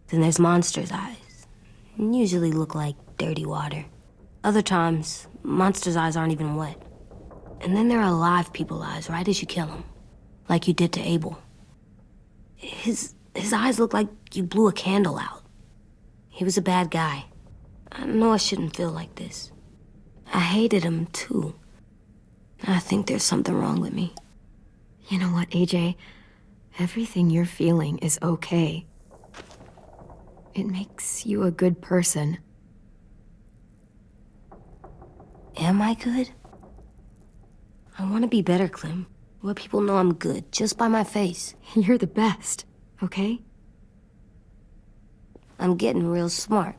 [SPEAKER 6] Then there's monsters' eyes. Usually look like dirty water. Other times, monsters' eyes aren't even wet. And then there are live people eyes right as you kill them. Like you did to Abel. His eyes look like you blew a candle out. He was a bad guy. I know I shouldn't feel like this. I hated him, too. I think there's something wrong with me.
[SPEAKER 1] You know what, AJ? Everything you're feeling is okay. It makes you a good person.
[SPEAKER 6] Am I good? I want to be better, Clem. Let people know I'm good, just by my face.
[SPEAKER 1] You're the best, okay?
[SPEAKER 6] I'm getting real smart.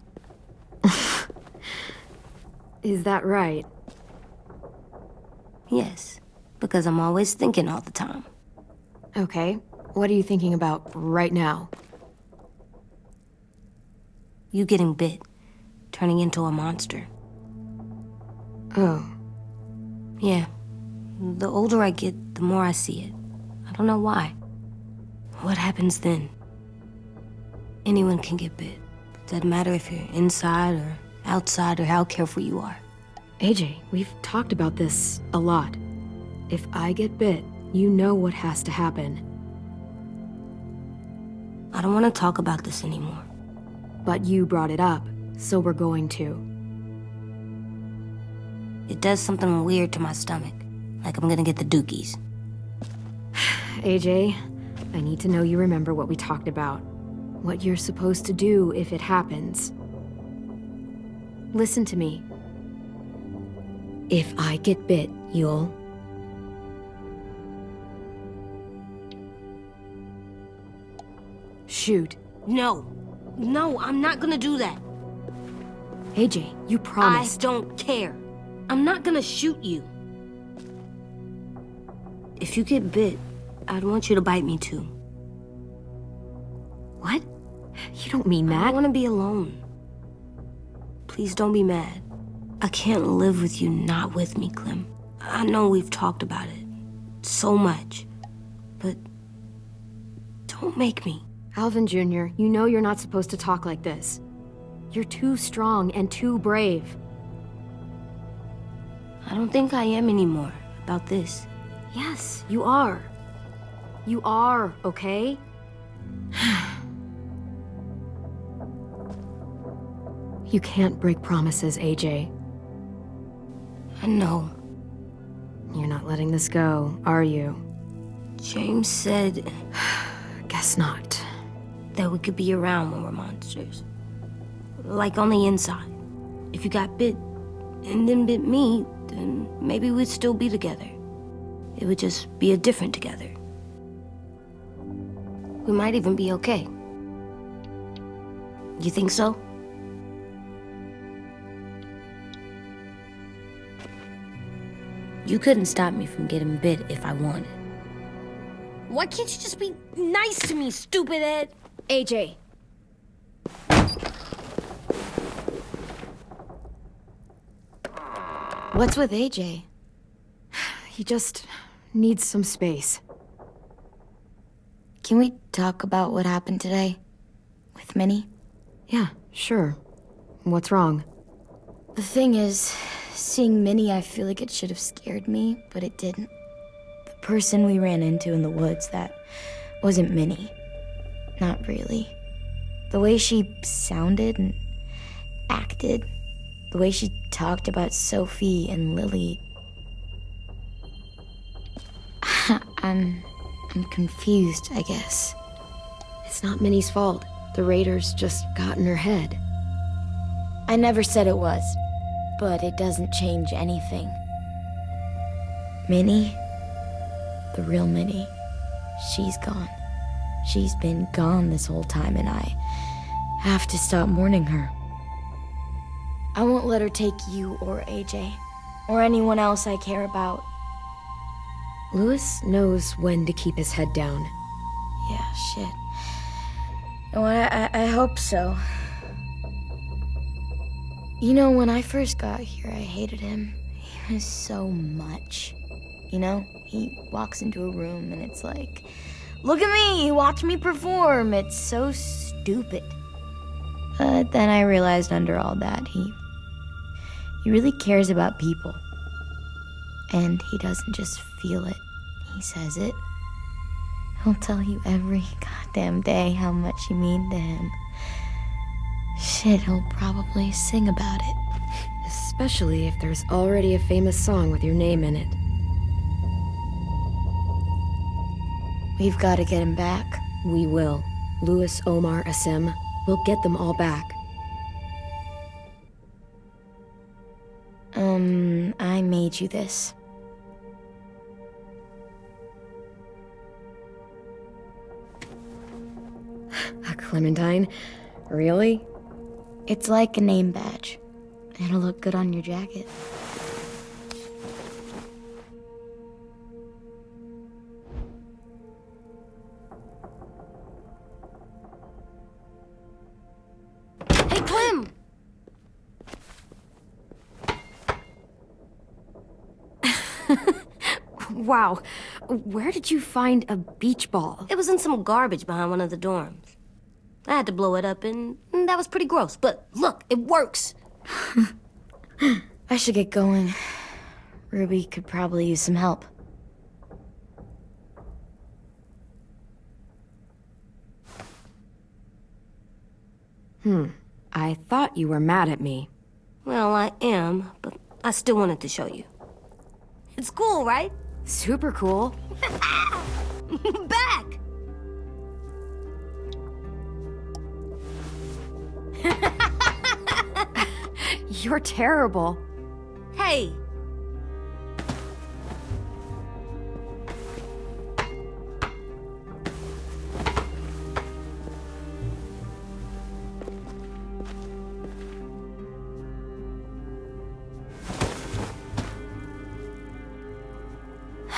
[SPEAKER 1] Is that right?
[SPEAKER 6] Yes, because I'm always thinking all the time.
[SPEAKER 1] Okay, what are you thinking about right now?
[SPEAKER 6] You getting bit, turning into a monster.
[SPEAKER 1] Oh,
[SPEAKER 6] Yeah. The older I get, the more I see it. I don't know why. What happens then? Anyone can get bit. Doesn't matter if you're inside or outside or how careful you are.
[SPEAKER 1] AJ, we've talked about this a lot. If I get bit, you know what has to happen.
[SPEAKER 6] I don't want to talk about this anymore.
[SPEAKER 1] But you brought it up, so we're going to.
[SPEAKER 6] It does something weird to my stomach. Like I'm gonna get the dookies.
[SPEAKER 1] AJ, I need to know you remember what we talked about. What you're supposed to do if it happens. Listen to me. If I get bit, you'll... shoot.
[SPEAKER 6] No. No, I'm not gonna do that.
[SPEAKER 1] AJ, you promised.
[SPEAKER 6] I don't care. I'm not gonna shoot you. If you get bit, I'd want you to bite me too.
[SPEAKER 1] What? You don't mean
[SPEAKER 6] I
[SPEAKER 1] that.
[SPEAKER 6] want to be alone. Please don't be mad. I can't live with you not with me, Clem. I know we've talked about it so much, but don't make me.
[SPEAKER 1] Alvin Jr., you know you're not supposed to talk like this. You're too strong and too brave.
[SPEAKER 6] I don't think I am anymore about this.
[SPEAKER 1] Yes, you are. You are, okay? You can't break promises, AJ.
[SPEAKER 6] I know.
[SPEAKER 1] You're not letting this go, are you?
[SPEAKER 6] James said
[SPEAKER 1] Guess not.
[SPEAKER 6] that we could be around when we're monsters. Like on the inside. If you got bit and then bit me, then maybe we'd still be together. It would just be a different together. We might even be okay. You think so? You couldn't stop me from getting bit if I wanted. Why can't you just be nice to me, stupid Ed?
[SPEAKER 1] AJ. What's with AJ? He just needs some space.
[SPEAKER 3] Can we talk about what happened today? With Minnie?
[SPEAKER 1] Yeah, sure. What's wrong?
[SPEAKER 3] The thing is, seeing Minnie, I feel like it should have scared me, but it didn't. The person we ran into in the woods, that wasn't Minnie. Not really. The way she sounded and acted, the way she talked about Sophie and Lily. I'm confused, I guess.
[SPEAKER 1] It's not Minnie's fault. The raiders just got in her head.
[SPEAKER 3] I never said it was, but it doesn't change anything. Minnie, the real Minnie, she's gone. She's been gone this whole time, and I have to stop mourning her. I won't let her take you or AJ, or anyone else I care about.
[SPEAKER 1] Louis knows when to keep his head down.
[SPEAKER 3] Yeah, shit. Oh, I hope so. You know, when I first got here, I hated him. He was so much. You know, he walks into a room and it's like, look at me, watch me perform. It's so stupid. But then I realized under all that, he really cares about people. And he doesn't just feel it, he says it. He'll tell you every goddamn day how much you mean to him. Shit, he'll probably sing about it.
[SPEAKER 1] Especially if there's already a famous song with your name in it.
[SPEAKER 3] We've got to get him back.
[SPEAKER 1] We will. Louis, Omar, Asim. We'll get them all back.
[SPEAKER 3] I made you this.
[SPEAKER 1] A Clementine? Really?
[SPEAKER 3] It's like a name badge. It'll look good on your jacket.
[SPEAKER 6] Hey, Clem!
[SPEAKER 1] Wow. Where did you find a beach ball?
[SPEAKER 6] It was in some garbage behind one of the dorms. I had to blow it up, and that was pretty gross. But look, it works.
[SPEAKER 3] I should get going. Ruby could probably use some help.
[SPEAKER 1] I thought you were mad at me.
[SPEAKER 6] Well, I am, but I still wanted to show you. It's cool, right?
[SPEAKER 1] Super cool.
[SPEAKER 6] Back!
[SPEAKER 1] You're terrible.
[SPEAKER 6] Hey!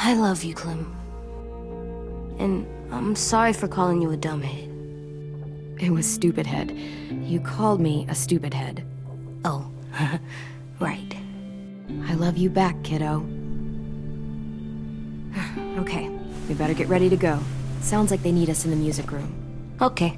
[SPEAKER 6] I love you, Clem. And I'm sorry for calling you a dumbhead.
[SPEAKER 1] It was stupid head. You called me a stupid head.
[SPEAKER 6] Oh, right.
[SPEAKER 1] I love you back, kiddo. Okay, we better get ready to go. Sounds like they need us in the music room.
[SPEAKER 6] Okay.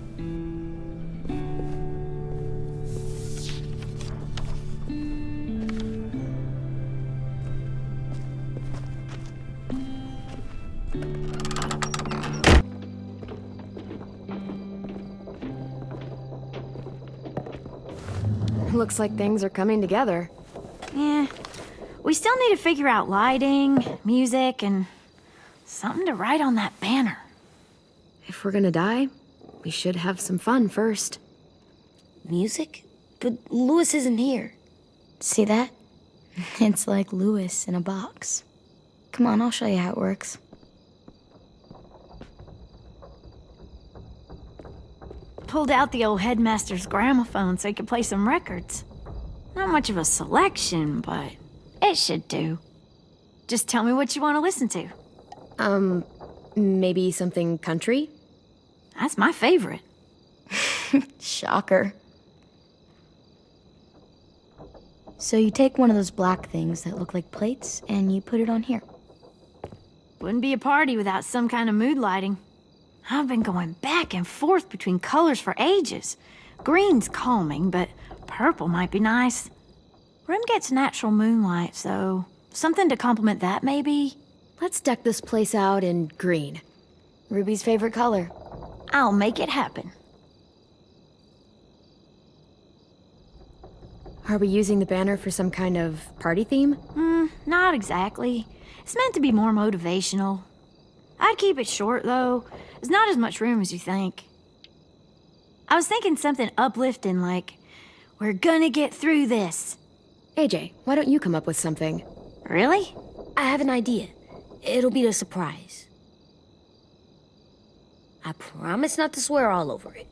[SPEAKER 1] Looks like things are coming together.
[SPEAKER 5] Yeah. We still need to figure out lighting, music, and something to write on that banner.
[SPEAKER 1] If we're gonna die, we should have some fun first.
[SPEAKER 6] Music? But Louis isn't here.
[SPEAKER 3] See that? It's like Louis in a box. Come on, I'll show you how it works.
[SPEAKER 5] pulled out the old headmaster's gramophone so he could play some records. Not much of a selection, but it should do. Just tell me what you want to listen to.
[SPEAKER 1] Maybe something country?
[SPEAKER 5] That's my favorite.
[SPEAKER 3] Shocker. So you take one of those black things that look like plates and you put it on here.
[SPEAKER 5] Wouldn't be a party without some kind of mood lighting. I've been going back and forth between colors for ages. Green's calming, but purple might be nice. Room gets natural moonlight, so something to complement that, maybe?
[SPEAKER 1] Let's deck this place out in green.
[SPEAKER 3] Ruby's favorite color.
[SPEAKER 5] I'll make it happen.
[SPEAKER 1] Are we using the banner for some kind of party theme?
[SPEAKER 5] Not exactly. It's meant to be more motivational. I'd keep it short, though. There's not as much room as you think. I was thinking something uplifting like, "We're gonna get through this."
[SPEAKER 1] AJ, why don't you come up with something?
[SPEAKER 5] Really?
[SPEAKER 6] I have an idea. It'll be a surprise. I promise not to swear all over it.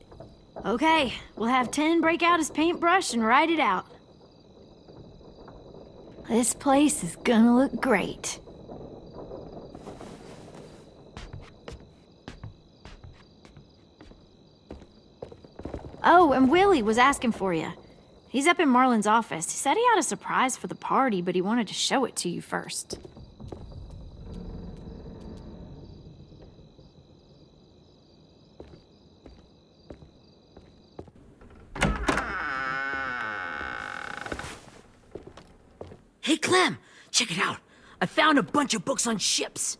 [SPEAKER 5] Okay, we'll have 10 break out his paintbrush and write it out. This place is gonna look great. Oh, and Willie was asking for you. He's up in Marlin's office. He said he had a surprise for the party, but he wanted to show it to you first.
[SPEAKER 2] Hey, Clem, check it out. I found a bunch of books on ships.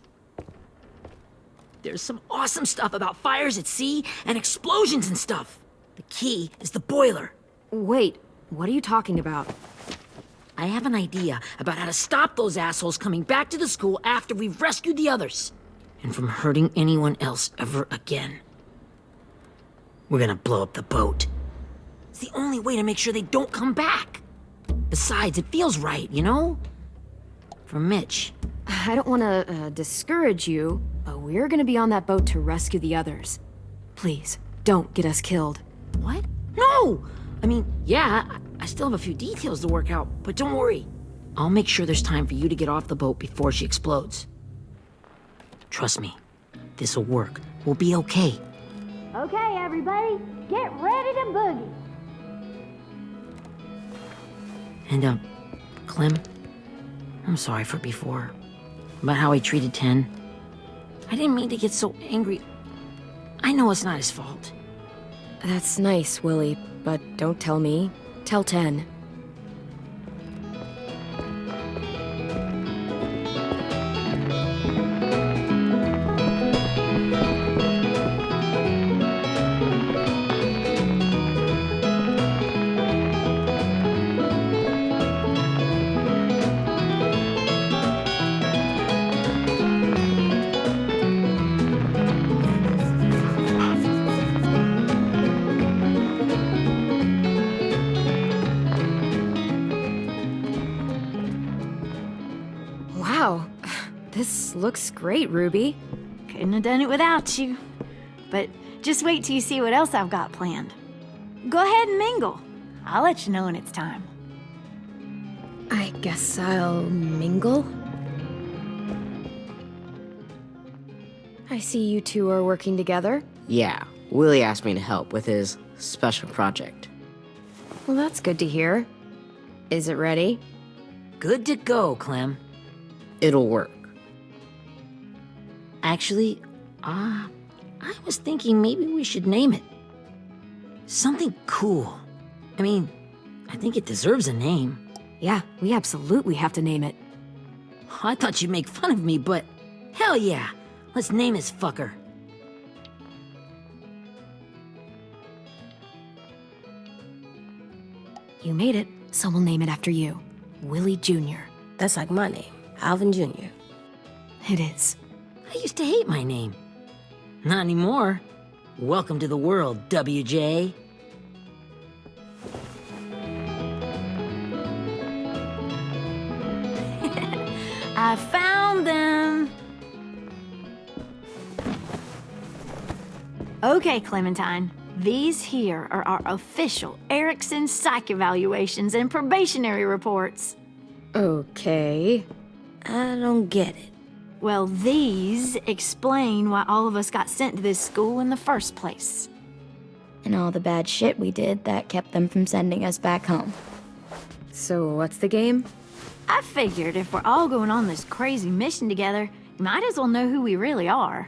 [SPEAKER 2] There's some awesome stuff about fires at sea and explosions and stuff. The key is the boiler.
[SPEAKER 1] Wait, what are you talking about?
[SPEAKER 2] I have an idea about how to stop those assholes coming back to the school after we've rescued the others. And from hurting anyone else ever again. We're gonna blow up the boat. It's the only way to make sure they don't come back. Besides, it feels right, you know? For Mitch.
[SPEAKER 1] I don't want to discourage you, but we're gonna be on that boat to rescue the others. Please, don't get us killed.
[SPEAKER 2] What? No! I mean, yeah, I still have a few details to work out, but don't worry. I'll make sure there's time for you to get off the boat before she explodes. Trust me, this'll work. We'll be okay.
[SPEAKER 5] Okay, everybody, get ready to boogie.
[SPEAKER 2] And, Clem, I'm sorry for before. About how I treated Ten. I didn't mean to get so angry. I know it's not his fault.
[SPEAKER 1] That's nice, Willie, but don't tell me. Tell 10. Wow, this looks great, Ruby.
[SPEAKER 5] Couldn't have done it without you. But just wait till you see what else I've got planned. Go ahead and mingle. I'll let you know when it's time.
[SPEAKER 1] I guess I'll mingle? I see you two are working together.
[SPEAKER 4] Yeah, Willie asked me to help with his special project.
[SPEAKER 1] Well, that's good to hear. Is it ready?
[SPEAKER 2] Good to go, Clem.
[SPEAKER 4] It'll work.
[SPEAKER 2] Actually, I was thinking maybe we should name it. Something cool. I mean, I think it deserves a name.
[SPEAKER 1] Yeah, we absolutely have to name it.
[SPEAKER 2] I thought you'd make fun of me, but hell yeah. Let's name this fucker.
[SPEAKER 1] You made it, so we'll name it after you. Willie Jr.
[SPEAKER 6] That's like my name, Alvin Jr.
[SPEAKER 1] It is.
[SPEAKER 2] I used to hate my name. Not anymore. Welcome to the world, WJ.
[SPEAKER 5] I found them! Okay, Clementine. These here are our official Erickson psych evaluations and probationary reports.
[SPEAKER 1] Okay.
[SPEAKER 6] I don't get it.
[SPEAKER 5] Well, these explain why all of us got sent to this school in the first place.
[SPEAKER 3] And all the bad shit we did that kept them from sending us back home.
[SPEAKER 1] So what's the game?
[SPEAKER 5] I figured if we're all going on this crazy mission together, you might as well know who we really are.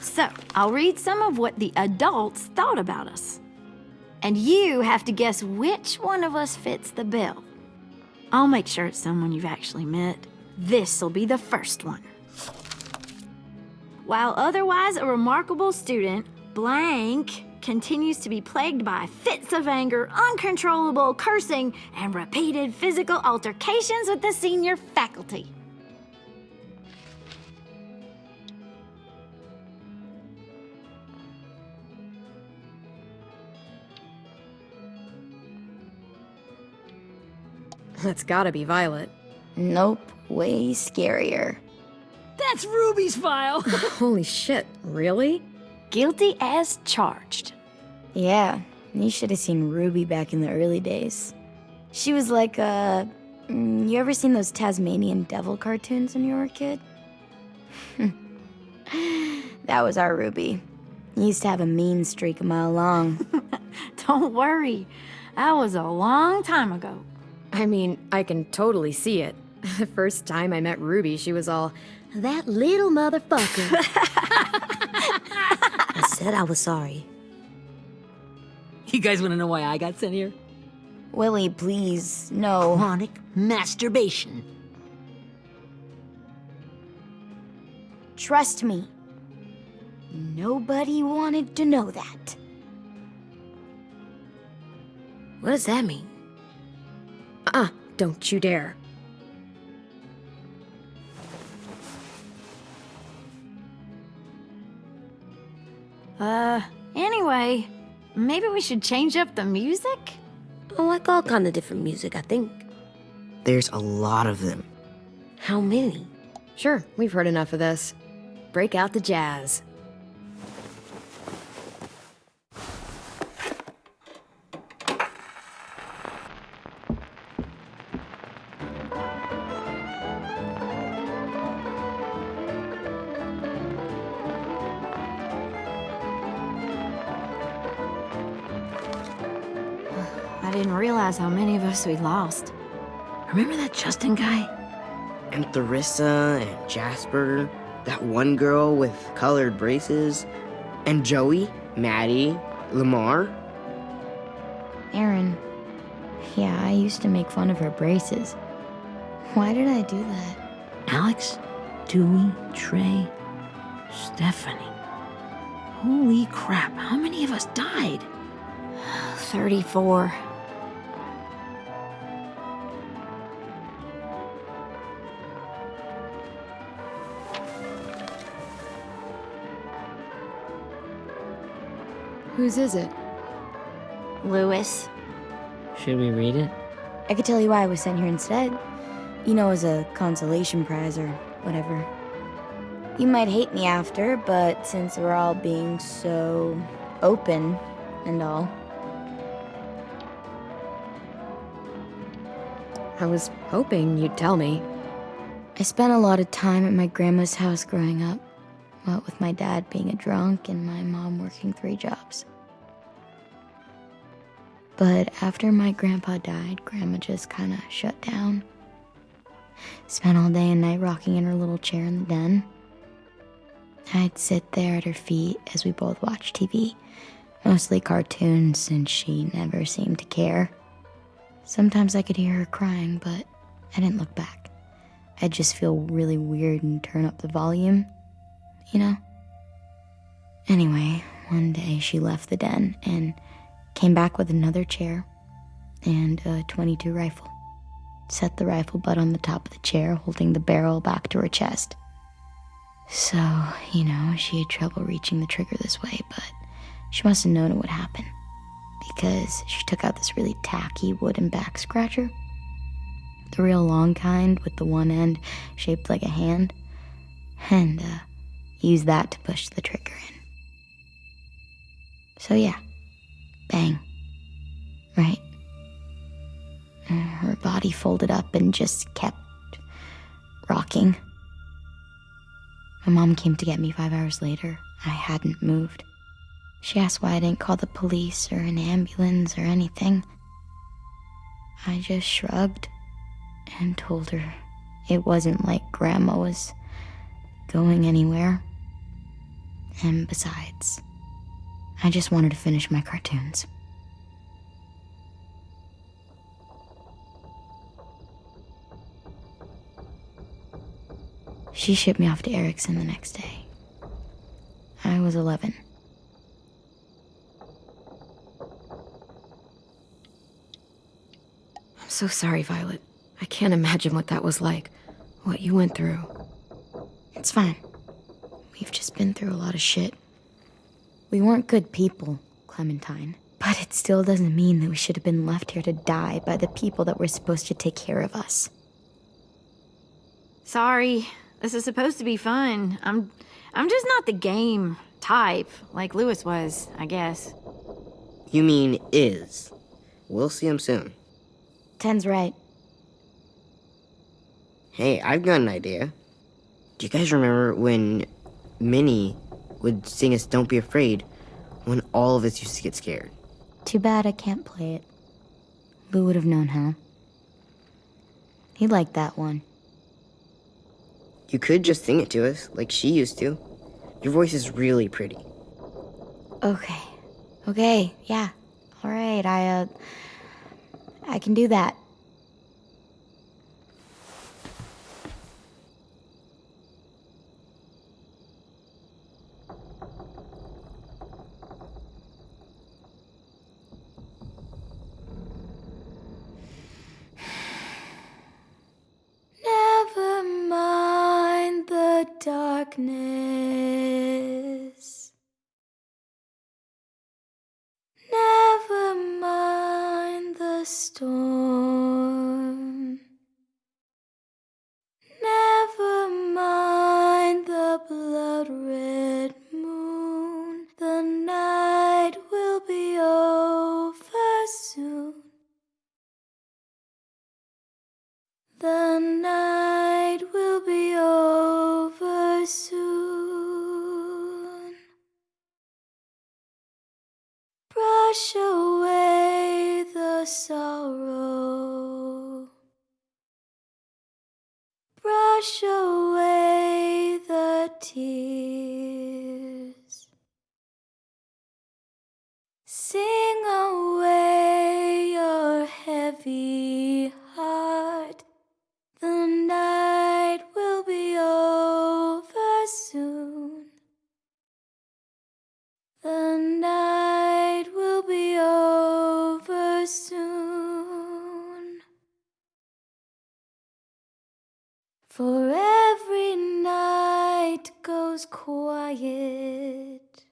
[SPEAKER 5] So, I'll read some of what the adults thought about us. And you have to guess which one of us fits the bill. I'll make sure it's someone you've actually met. This'll be the first one. While otherwise a remarkable student, blank continues to be plagued by fits of anger, uncontrollable cursing, and repeated physical altercations with the senior faculty.
[SPEAKER 1] That's gotta be Violet.
[SPEAKER 3] Nope, way scarier.
[SPEAKER 2] That's Ruby's file.
[SPEAKER 1] Holy shit, really?
[SPEAKER 5] Guilty as charged.
[SPEAKER 3] Yeah, you should have seen Ruby back in the early days. She was like you ever seen those Tasmanian devil cartoons when you were a kid? That was our Ruby. He used to have a mean streak a mile long.
[SPEAKER 5] Don't worry, that was a long time ago.
[SPEAKER 1] I mean, I can totally see it. The first time I met Ruby, she was all, "That little motherfucker."
[SPEAKER 6] I said I was sorry.
[SPEAKER 2] You guys want to know why I got sent here?
[SPEAKER 3] Willie, please, no.
[SPEAKER 2] Chronic masturbation.
[SPEAKER 3] Trust me. Nobody wanted to know that.
[SPEAKER 6] What does that mean?
[SPEAKER 1] Don't you dare.
[SPEAKER 5] Anyway, maybe we should change up the music?
[SPEAKER 6] I like all kind of different music, I think.
[SPEAKER 4] There's a lot of them.
[SPEAKER 6] How many?
[SPEAKER 1] Sure, we've heard enough of this. Break out the jazz.
[SPEAKER 5] I didn't realize how many of us we lost.
[SPEAKER 2] Remember that Justin guy?
[SPEAKER 4] And Theresa and Jasper, that one girl with colored braces, and Joey, Maddie, Lamar.
[SPEAKER 3] Aaron. Yeah, I used to make fun of her braces. Why did I do that?
[SPEAKER 2] Alex, Dewey, Trey, Stephanie. Holy crap, how many of us died?
[SPEAKER 5] 34.
[SPEAKER 1] Whose is it?
[SPEAKER 5] Lewis.
[SPEAKER 2] Should we read it?
[SPEAKER 3] I could tell you why I was sent here instead. You know, as a consolation prize or whatever. You might hate me after, but since we're all being so open and all.
[SPEAKER 1] I was hoping you'd tell me.
[SPEAKER 3] I spent a lot of time at my grandma's house growing up. What with my dad being a drunk and my mom working 3 jobs. But after my grandpa died, Grandma just kind of shut down. Spent all day and night rocking in her little chair in the den. I'd sit there at her feet as we both watched TV, mostly cartoons since she never seemed to care. Sometimes I could hear her crying, but I didn't look back. I'd just feel really weird and turn up the volume, you know? Anyway, one day she left the den and came back with another chair and a .22 rifle. Set the rifle butt on the top of the chair, holding the barrel back to her chest. So, you know, she had trouble reaching the trigger this way, but she must have known it would happen, because she took out this really tacky wooden back scratcher. The real long kind with the one end shaped like a hand, and used that to push the trigger in. So yeah, Bang. Right. And her body folded up and just kept rocking. My mom came to get me 5 hours later. I hadn't moved. She asked why I didn't call the police or an ambulance or anything. I just shrugged and told her it wasn't like Grandma was going anywhere. And besides, I just wanted to finish my cartoons. She shipped me off to Erickson the next day. I was 11.
[SPEAKER 1] I'm so sorry, Violet. I can't imagine what that was like. What you went through.
[SPEAKER 3] It's fine. We've just been through a lot of shit. We weren't good people, Clementine. But it still doesn't mean that we should have been left here to die by the people that were supposed to take care of us.
[SPEAKER 5] Sorry. This is supposed to be fun. I'm just not the game type, like Lewis was, I guess.
[SPEAKER 4] You mean is. We'll see him soon.
[SPEAKER 3] Ten's right.
[SPEAKER 4] Hey, I've got an idea. Do you guys remember when Minnie would sing us Don't Be Afraid when all of us used to get scared?
[SPEAKER 3] Too bad I can't play it. Lou would have known how. He liked that one.
[SPEAKER 4] You could just sing it to us, like she used to. Your voice is really pretty.
[SPEAKER 3] Okay, yeah. All right, I can do that. Never mind the darkness. Never mind the storm. Never mind the blood-red moon. The night will be over soon. The night will be over soon. Brush away the sorrow. Brush away the tears. Sing away your heavy heart. The night will be over soon. The night will be over soon. For every night goes quiet,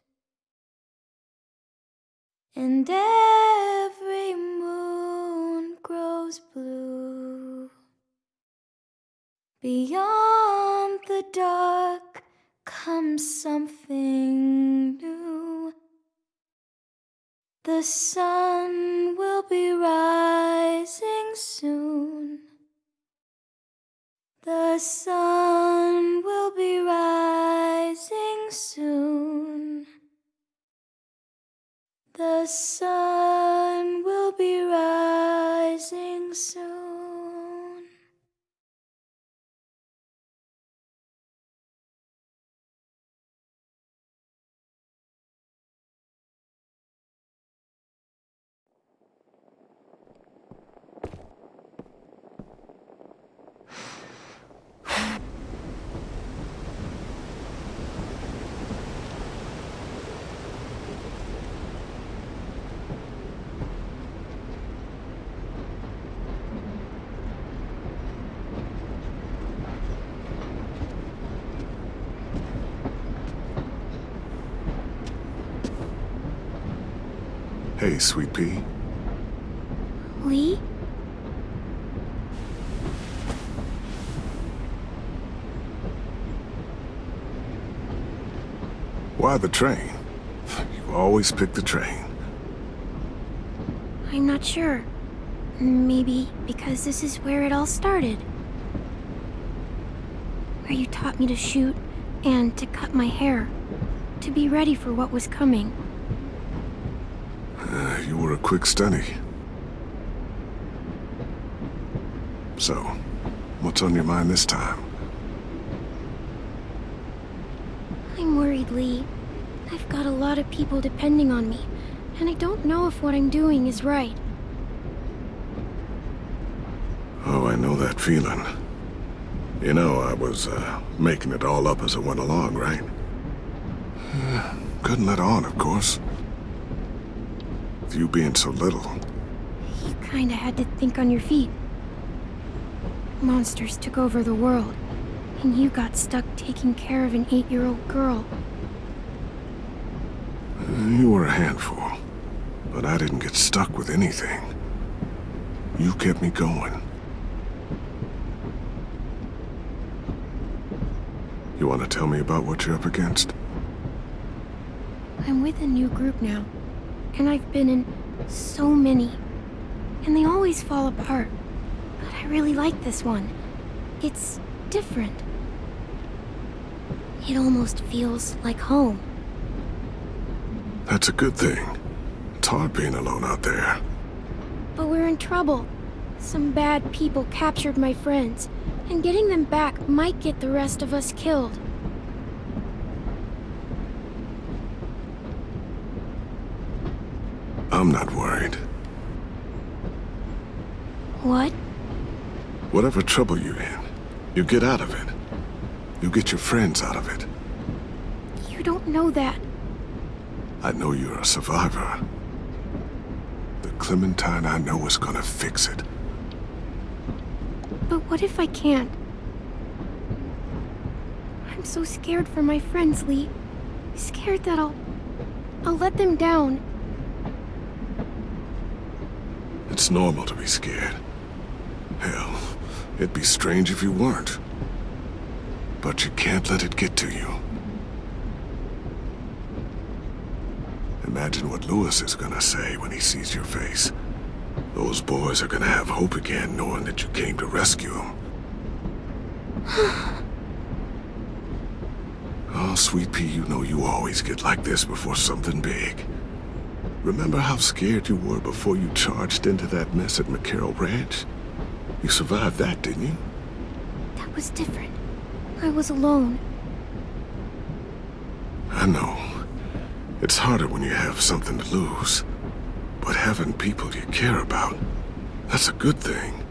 [SPEAKER 3] and every moon grows blue. Beyond the dark comes something new. The sun will be rising soon. The sun will be rising soon. The sun will be rising soon.
[SPEAKER 9] Hey, Sweet Pea.
[SPEAKER 3] Lee?
[SPEAKER 9] Why the train? You always pick the train.
[SPEAKER 3] I'm not sure. Maybe because this is where it all started. Where you taught me to shoot and to cut my hair. To be ready for what was coming.
[SPEAKER 9] You were a quick study. So, what's on your mind this time?
[SPEAKER 3] I'm worried, Lee. I've got a lot of people depending on me, and I don't know if what I'm doing is right.
[SPEAKER 9] Oh, I know that feeling. You know, I was, making it all up as I went along, right? Couldn't let on, of course. With you being so little.
[SPEAKER 3] You kinda had to think on your feet. Monsters took over the world, and you got stuck taking care of an 8-year-old girl.
[SPEAKER 9] You were a handful, but I didn't get stuck with anything. You kept me going. You want to tell me about what you're up against?
[SPEAKER 3] I'm with a new group now, and I've been in so many, and they always fall apart. But I really like this one. It's different. It almost feels like home.
[SPEAKER 9] That's a good thing. It's hard being alone out there.
[SPEAKER 3] But we're in trouble. Some bad people captured my friends, and getting them back might get the rest of us killed.
[SPEAKER 9] I'm not worried.
[SPEAKER 3] What?
[SPEAKER 9] Whatever trouble you're in, you get out of it. You get your friends out of it.
[SPEAKER 3] You don't know that.
[SPEAKER 9] I know you're a survivor. The Clementine I know is gonna fix it.
[SPEAKER 3] But what if I can't? I'm so scared for my friends, Lee. Scared that I'll let them down.
[SPEAKER 9] It's normal to be scared. Hell, it'd be strange if you weren't. But you can't let it get to you. Imagine what Lewis is gonna say when he sees your face. Those boys are gonna have hope again, knowing that you came to rescue them. Oh, Sweet Pea, you know you always get like this before something big. Remember how scared you were before you charged into that mess at McCarroll Ranch? You survived that, didn't you?
[SPEAKER 3] That was different. I was alone.
[SPEAKER 9] I know. It's harder when you have something to lose. But having people you care about, that's a good thing.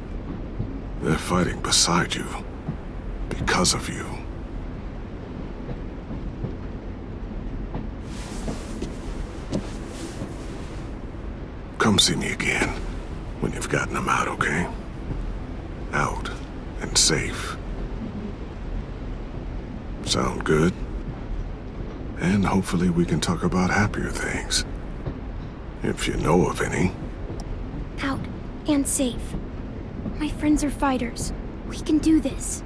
[SPEAKER 9] They're fighting beside you. Because of you. Come see me again when you've gotten them out, okay? Out and safe. Sound good? And hopefully we can talk about happier things. If you know of any.
[SPEAKER 3] Out and safe. My friends are fighters. We can do this.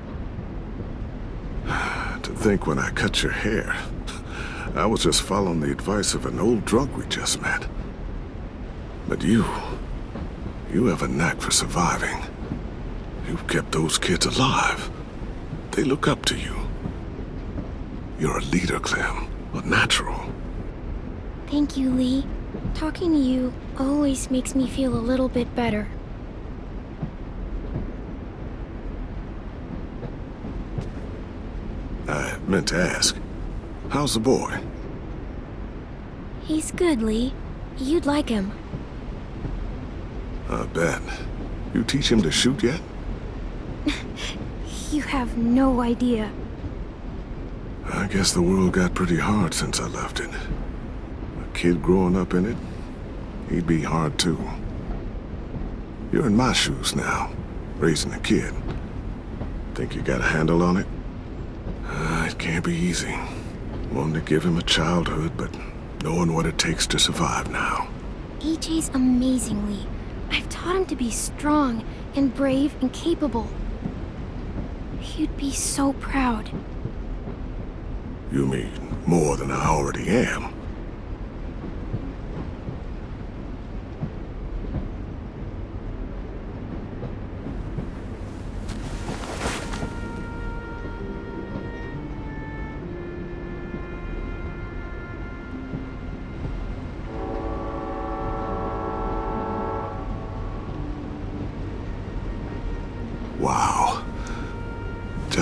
[SPEAKER 9] To think when I cut your hair, I was just following the advice of an old drunk we just met. But you have a knack for surviving. You've kept those kids alive. They look up to you. You're a leader, Clem. A natural.
[SPEAKER 3] Thank you, Lee. Talking to you always makes me feel a little bit better.
[SPEAKER 9] I meant to ask, how's the boy?
[SPEAKER 3] He's good, Lee. You'd like him.
[SPEAKER 9] I bet. You teach him to shoot yet?
[SPEAKER 3] You have no idea.
[SPEAKER 9] I guess the world got pretty hard since I left it. A kid growing up in it, he'd be hard too. You're in my shoes now, raising a kid. Think you got a handle on it? It can't be easy. Wanting to give him a childhood, but knowing what it takes to survive now.
[SPEAKER 3] EJ's amazing, Lee. I've taught him to be strong and brave and capable. He'd be so proud.
[SPEAKER 9] You mean more than I already am?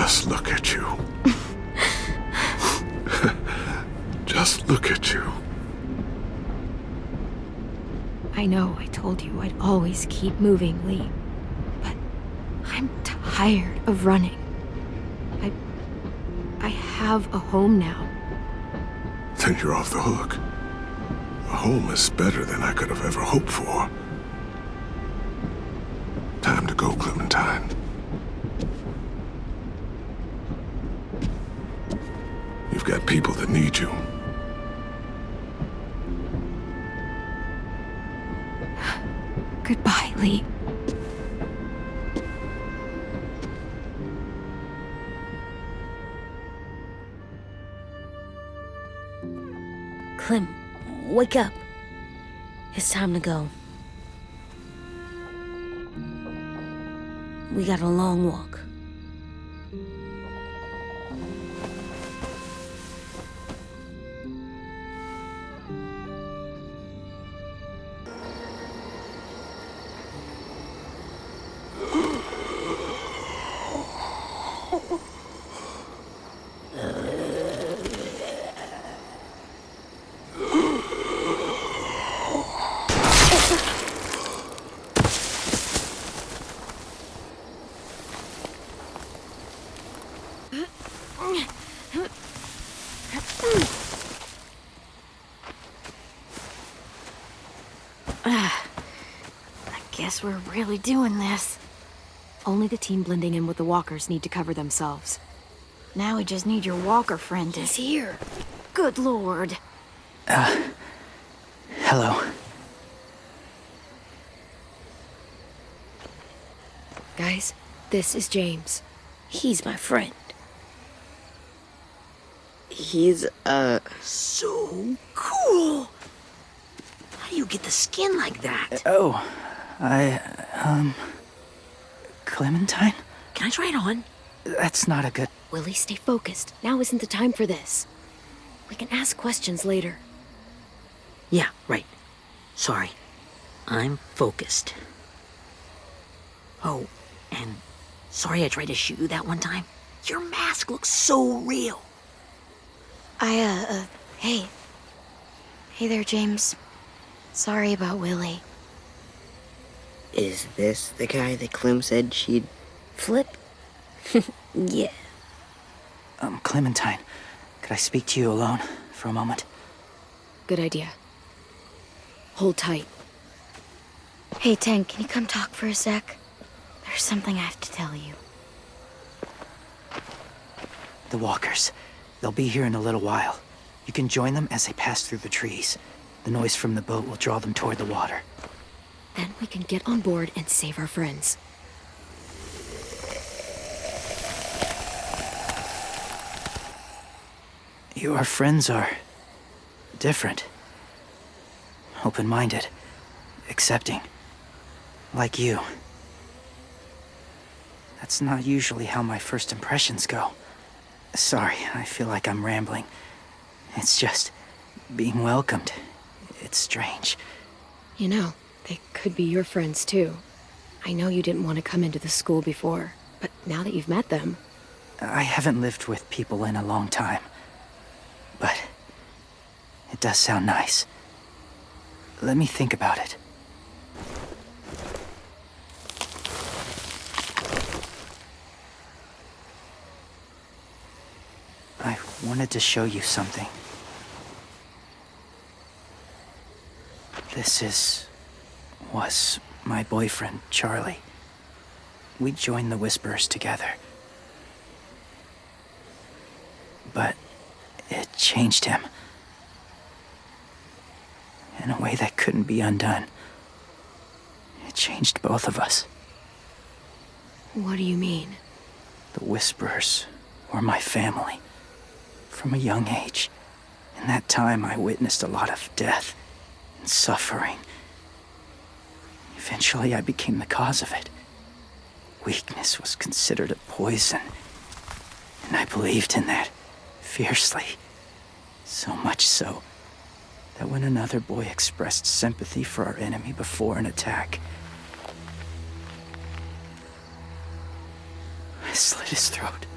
[SPEAKER 9] Just look at you. Just look at you.
[SPEAKER 1] I know I told you I'd always keep moving, Lee. But I'm tired of running. I have a home now.
[SPEAKER 9] Then you're off the hook. A home is better than I could have ever hoped for. Time to go, Clementine. You've got people that need you.
[SPEAKER 1] Goodbye, Lee.
[SPEAKER 6] Clem, wake up. It's time to go. We got a long walk.
[SPEAKER 5] Guess we're really doing this.
[SPEAKER 1] Only the team blending in with the walkers need to cover themselves.
[SPEAKER 5] Now we just need your walker friend to...
[SPEAKER 1] He's here.
[SPEAKER 5] Good lord.
[SPEAKER 8] Hello.
[SPEAKER 1] Guys, this is James.
[SPEAKER 6] He's my friend.
[SPEAKER 4] He's,
[SPEAKER 2] So cool! How do you get the skin like that?
[SPEAKER 8] Oh, Clementine?
[SPEAKER 2] Can I try it on?
[SPEAKER 8] That's not a good...
[SPEAKER 1] Willie, stay focused. Now isn't the time for this. We can ask questions later.
[SPEAKER 2] Yeah, right. Sorry. I'm focused. Oh, and sorry I tried to shoot you that one time. Your mask looks so real.
[SPEAKER 3] Hey. Hey there, James. Sorry about Willie.
[SPEAKER 4] is this the guy that Clem said she'd...
[SPEAKER 6] Flip? Yeah.
[SPEAKER 8] Clementine, could I speak to you alone for a moment?
[SPEAKER 1] Good idea. Hold tight.
[SPEAKER 3] Hey, Tank, can you come talk for a sec? There's something I have to tell you.
[SPEAKER 8] The walkers. They'll be here in a little while. You can join them as they pass through the trees. The noise from the boat will draw them toward the water.
[SPEAKER 1] Then we can get on board and save our friends.
[SPEAKER 8] Your friends are... different. Open-minded. Accepting. Like you. That's not usually how my first impressions go. Sorry, I feel like I'm rambling. It's just... being welcomed. It's strange.
[SPEAKER 1] You know, they could be your friends too. I know you didn't want to come into the school before, but now that you've met them...
[SPEAKER 8] I haven't lived with people in a long time. But... it does sound nice. Let me think about it. I wanted to show you something. This was my boyfriend, Charlie. We joined the Whisperers together. But it changed him. In a way that couldn't be undone. It changed both of us.
[SPEAKER 1] What do you mean?
[SPEAKER 8] The Whisperers were my family. From a young age. In that time, I witnessed a lot of death and suffering. Eventually, I became the cause of it. Weakness was considered a poison. And I believed in that, fiercely. So much so, that when another boy expressed sympathy for our enemy before an attack, I slit his throat.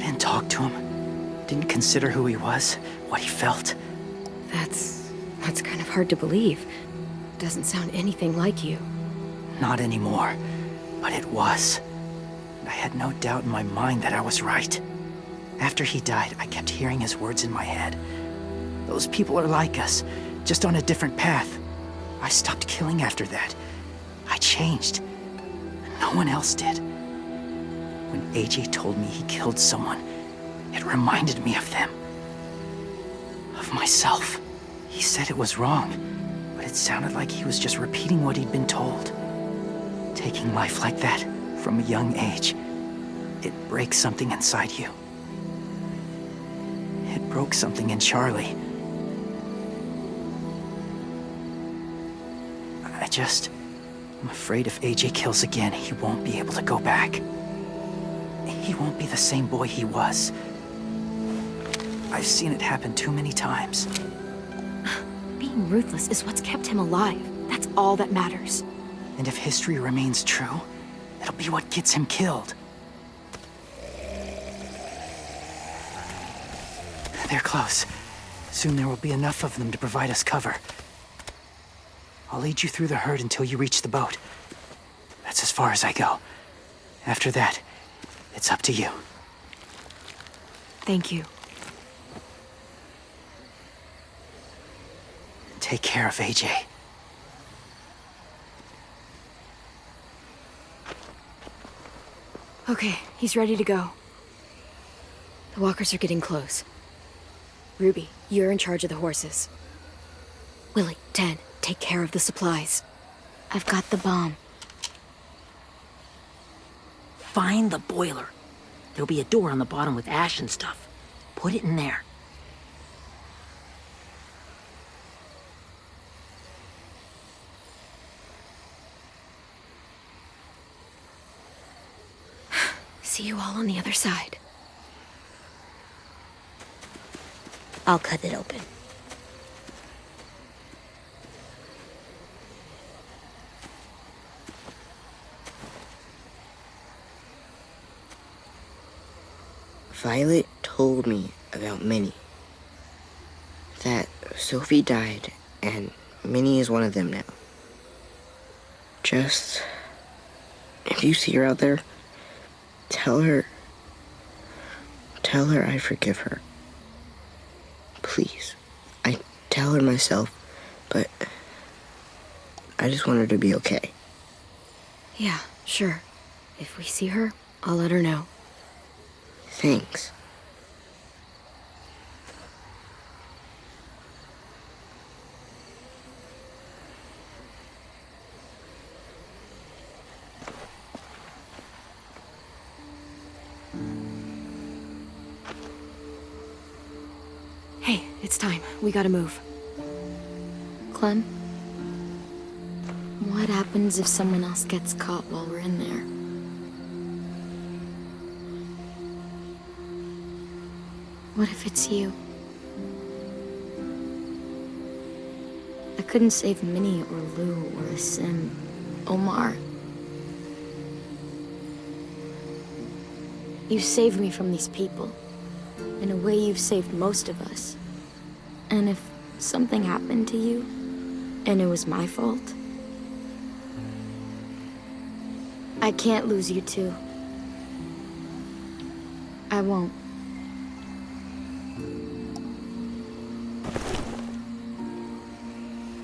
[SPEAKER 8] didn't talk to him. Didn't consider who he was, what he felt.
[SPEAKER 1] That's kind of hard to believe. Doesn't sound anything like you.
[SPEAKER 8] Not anymore, but it was. And I had no doubt in my mind that I was right. After he died, I kept hearing his words in my head. Those people are like us, just on a different path. I stopped killing after that. I changed. No one else did. When AJ told me he killed someone, it reminded me of them. Of myself. He said it was wrong, but it sounded like he was just repeating what he'd been told. Taking life like that, from a young age, it breaks something inside you. It broke something in Charlie. I'm afraid if AJ kills again, he won't be able to go back. He won't be the same boy he was. I've seen it happen too many times.
[SPEAKER 1] Being ruthless is what's kept him alive. That's all that matters.
[SPEAKER 8] And if history remains true, it'll be what gets him killed. They're close. Soon there will be enough of them to provide us cover. I'll lead you through the herd until you reach the boat. That's as far as I go. After that, it's up to you.
[SPEAKER 1] Thank you.
[SPEAKER 8] Take care of AJ.
[SPEAKER 1] Okay, he's ready to go. The walkers are getting close. Ruby, you're in charge of the horses. Willie, Ted, take care of the supplies.
[SPEAKER 3] I've got the bomb.
[SPEAKER 2] Find the boiler. There'll be a door on the bottom with ash and stuff. Put it in there.
[SPEAKER 1] See you all on the other side.
[SPEAKER 6] I'll cut it open.
[SPEAKER 4] Violet told me about Minnie. That Sophie died, and Minnie is one of them now. Just, if you see her out there, tell her I forgive her. Please. I tell her myself, but I just want her to be okay.
[SPEAKER 1] Yeah, sure. If we see her, I'll let her know.
[SPEAKER 4] Thanks.
[SPEAKER 1] Hey, it's time. We gotta move.
[SPEAKER 3] Clem? What happens if someone else gets caught while we're in there? What if it's you? I couldn't save Minnie or Lou or Asim, Omar. You saved me from these people. In a way, you've saved most of us. And if something happened to you, and it was my fault, I can't lose you too. I won't.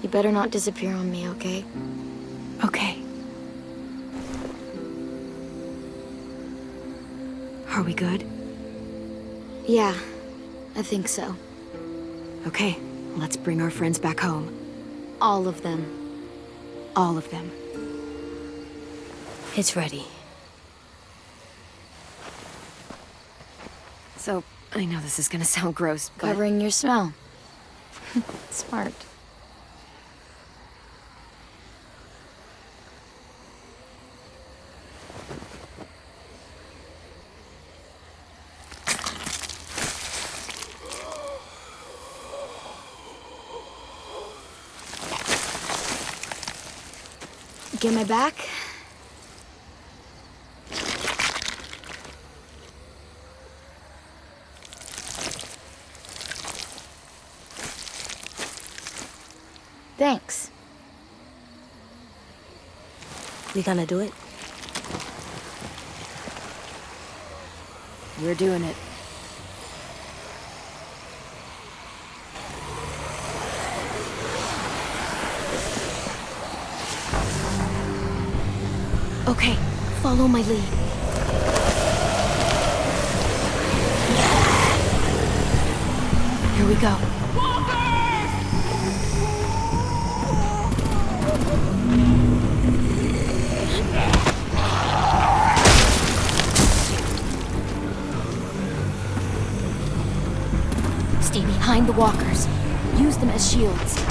[SPEAKER 3] You better not disappear on me, okay?
[SPEAKER 1] Okay. Are we good?
[SPEAKER 3] Yeah, I think so.
[SPEAKER 1] Okay, let's bring our friends back home.
[SPEAKER 3] All of them.
[SPEAKER 1] All of them.
[SPEAKER 6] It's ready.
[SPEAKER 1] So, I know this is gonna sound gross, but...
[SPEAKER 3] Covering your smell. Smart. Get my back? Thanks.
[SPEAKER 6] We gonna do it?
[SPEAKER 1] We're doing it.
[SPEAKER 3] Okay, follow my lead. Here we go. Stay behind the walkers. Use them as shields.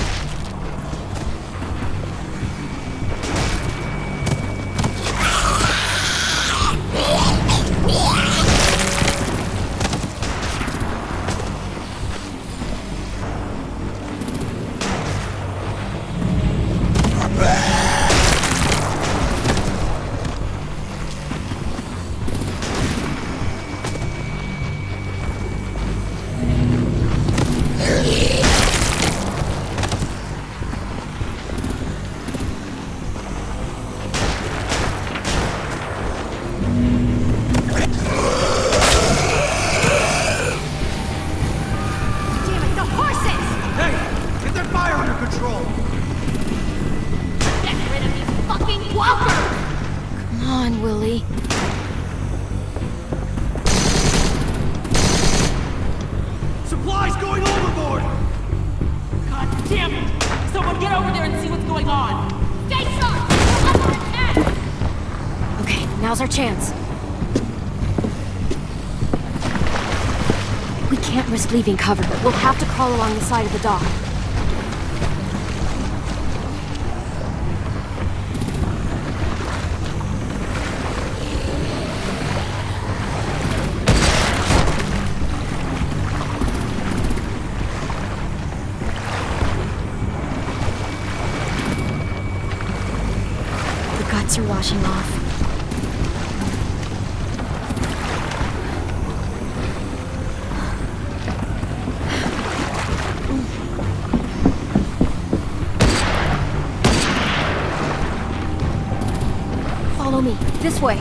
[SPEAKER 3] Now's our chance. We can't risk leaving cover. We'll have to crawl along the side of the dock. The guts are washing off. Follow me. This way.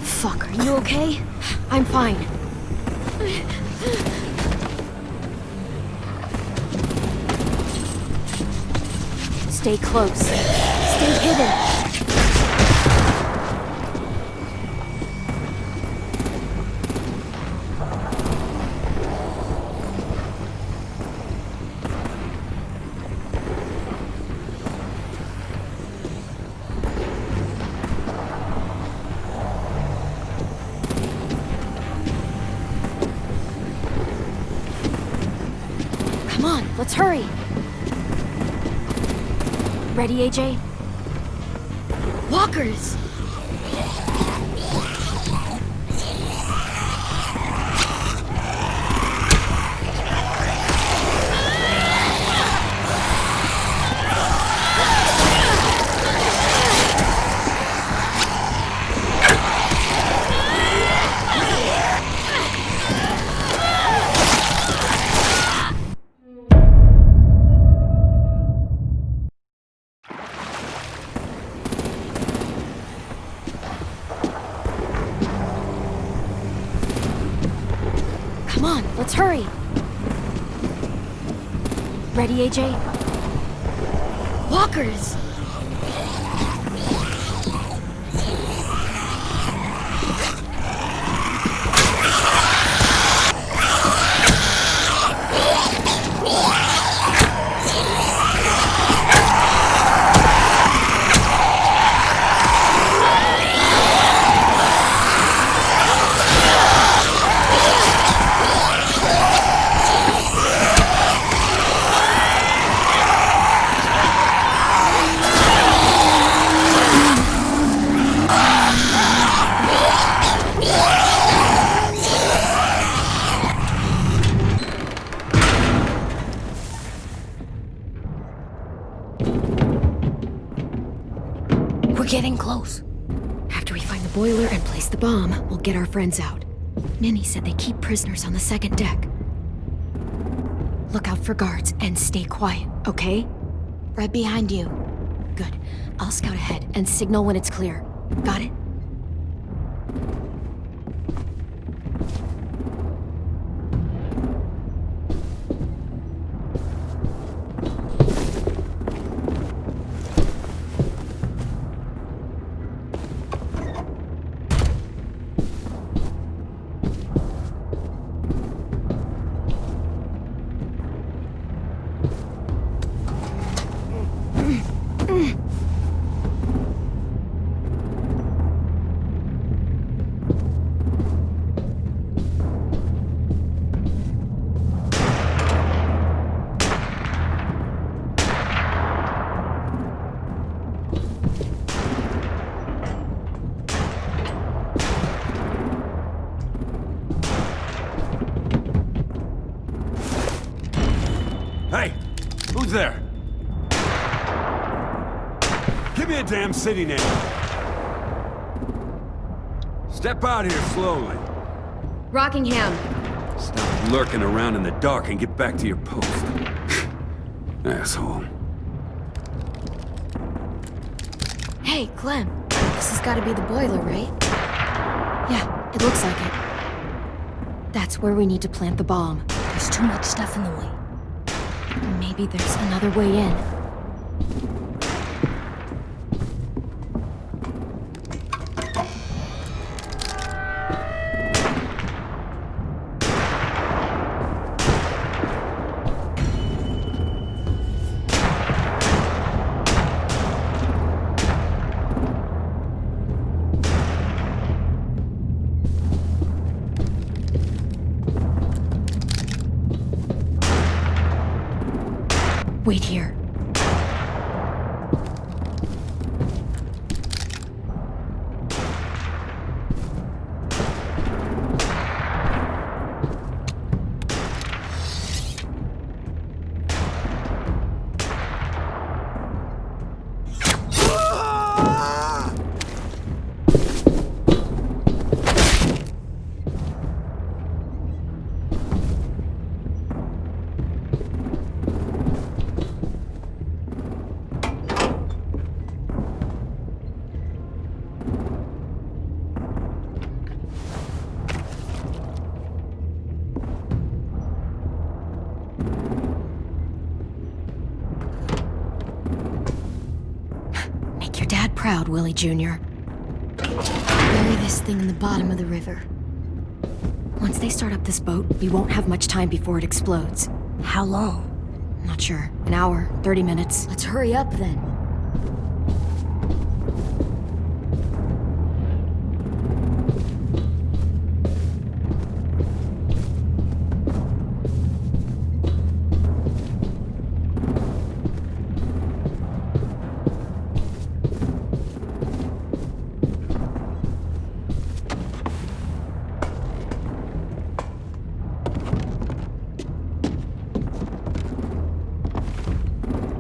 [SPEAKER 3] Fuck, are you okay? I'm fine. Stay close. Stay hidden. Come on, let's hurry. Ready, AJ? Walkers! Come on, let's hurry. Ready, AJ? Walkers!
[SPEAKER 6] getting close.
[SPEAKER 1] After we find the boiler and place the bomb, we'll get our friends out. Ninny said they keep prisoners on the second deck. Look out for guards and stay quiet, okay?
[SPEAKER 3] Right behind you.
[SPEAKER 1] Good. I'll scout ahead and signal when it's clear. Got it?
[SPEAKER 10] Hey! Who's there? Give me a damn city name. Step out here slowly.
[SPEAKER 1] Rockingham.
[SPEAKER 10] Stop lurking around in the dark and get back to your post. Asshole.
[SPEAKER 3] Hey, Clem. This has got to be the boiler, right?
[SPEAKER 1] Yeah, it looks like it. That's where we need to plant the bomb.
[SPEAKER 6] There's too much stuff in the way.
[SPEAKER 1] Maybe there's another way in. Wait here. Make your dad proud, Willie Jr.
[SPEAKER 3] Bury this thing in the bottom of the river.
[SPEAKER 1] Once they start up this boat, we won't have much time before it explodes.
[SPEAKER 6] How long?
[SPEAKER 1] Not sure. An hour, 30 minutes.
[SPEAKER 3] Let's hurry up then.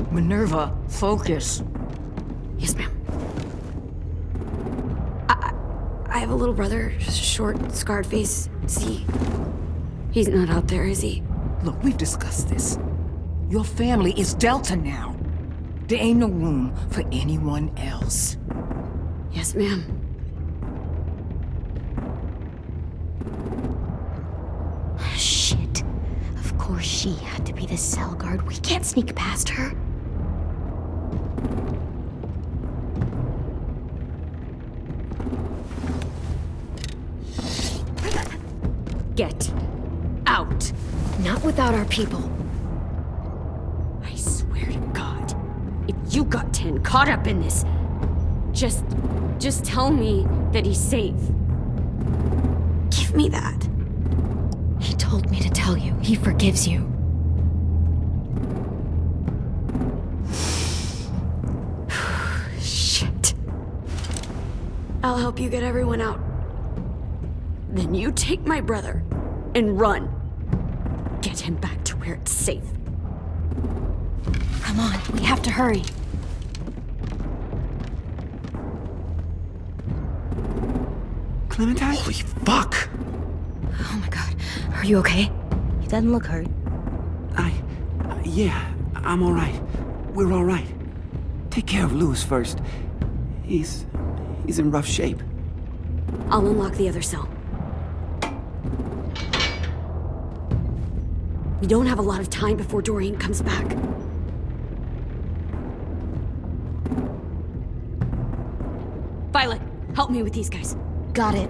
[SPEAKER 2] Minerva, focus.
[SPEAKER 1] Yes, ma'am. I have a little brother, short, scarred face. See, he's not out there, is he?
[SPEAKER 2] Look, we've discussed this. Your family is Delta now. There ain't no room for anyone else.
[SPEAKER 1] Yes, ma'am.
[SPEAKER 3] Shit. Of course she had to be the cell guard. We can't sneak past her.
[SPEAKER 1] Get out. Not without our people. I swear to God, if you got 10 caught up in this, just tell me that he's safe. Give me that. He told me to tell you. He forgives you. Shit. I'll help you get everyone out. Then you take my brother and run. Get him back to where it's safe. Come on, we have to hurry.
[SPEAKER 11] Clementine?
[SPEAKER 4] Holy fuck!
[SPEAKER 1] Oh my god. Are you okay?
[SPEAKER 6] He doesn't look hurt.
[SPEAKER 11] Yeah, I'm alright. We're alright. Take care of Louis first. He's in rough shape.
[SPEAKER 12] I'll unlock the other cell. We don't have a lot of time before Dorian comes back. Violet, help me with these guys.
[SPEAKER 3] Got it.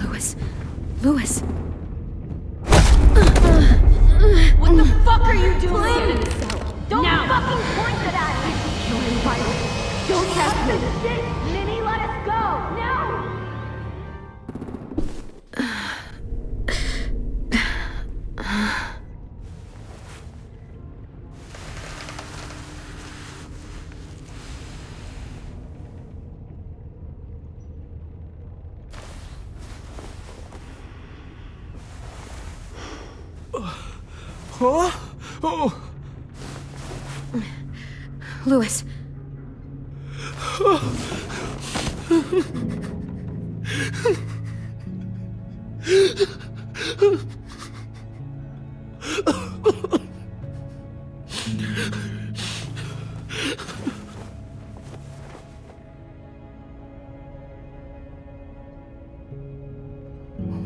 [SPEAKER 1] Louis. Louis.
[SPEAKER 5] What the fuck are you doing? Get in the cell. Don't fucking point it at me! Kill him, Violet. Don't test me! Minnie, let us go! No!
[SPEAKER 4] Huh? Oh!
[SPEAKER 1] Louis.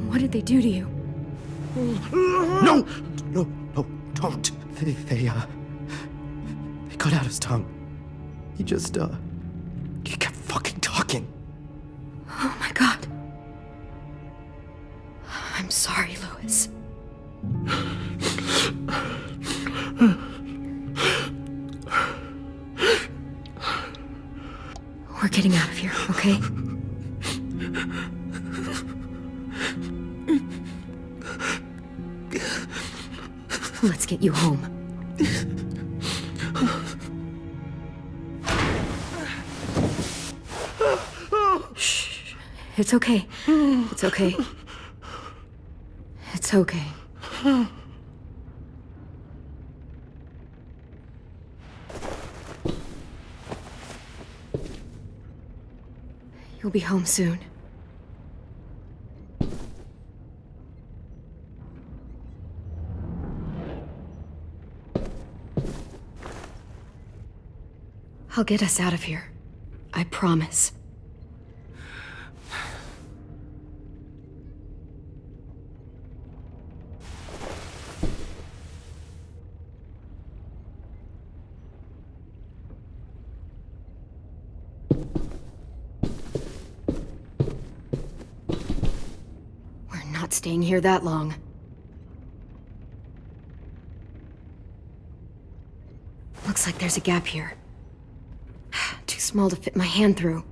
[SPEAKER 1] What did they do to you?
[SPEAKER 4] No! No, no, don't. They cut out his tongue. He just, he kept fucking talking.
[SPEAKER 1] Oh my god. I'm sorry, Louis. We're getting out of here, okay? Let's get you home. Shh. It's okay. It's okay. It's okay. You'll be home soon. I'll get us out of here. I promise. We're not staying here that long. Looks like there's a gap here. Too small to fit my hand through.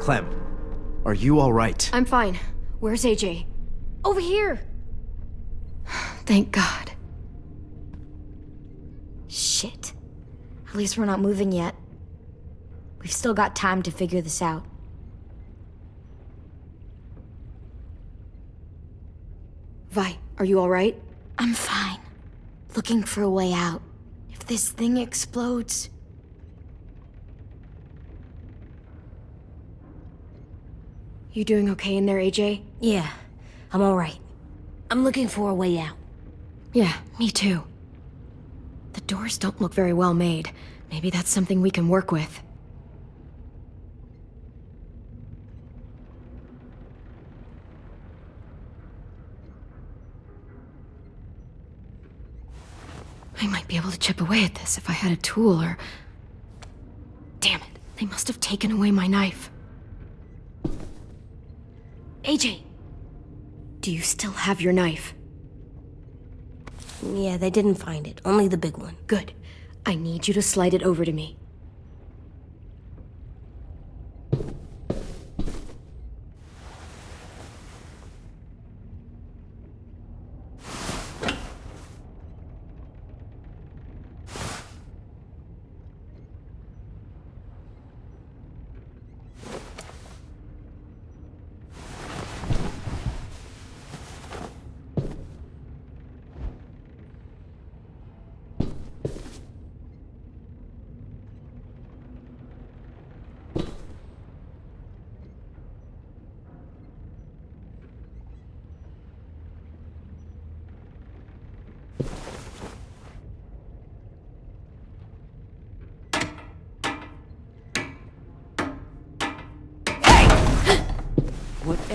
[SPEAKER 4] Clem, are you all right?
[SPEAKER 1] I'm fine. Where's AJ?
[SPEAKER 3] Over here!
[SPEAKER 1] Thank God.
[SPEAKER 3] Shit. At least we're not moving yet. We've still got time to figure this out.
[SPEAKER 1] Vi, are you all right?
[SPEAKER 3] I'm fine. Looking for a way out. If this thing explodes...
[SPEAKER 1] You doing okay in there, AJ?
[SPEAKER 6] Yeah, I'm alright. I'm looking for a way out.
[SPEAKER 1] Yeah, me too. The doors don't look very well made. Maybe that's something we can work with. I might be able to chip away at this if I had a tool or... Damn it, they must have taken away my knife. AJ! Do you still have your knife?
[SPEAKER 6] Yeah, they didn't find it. Only the big one.
[SPEAKER 1] Good. I need you to slide it over to me.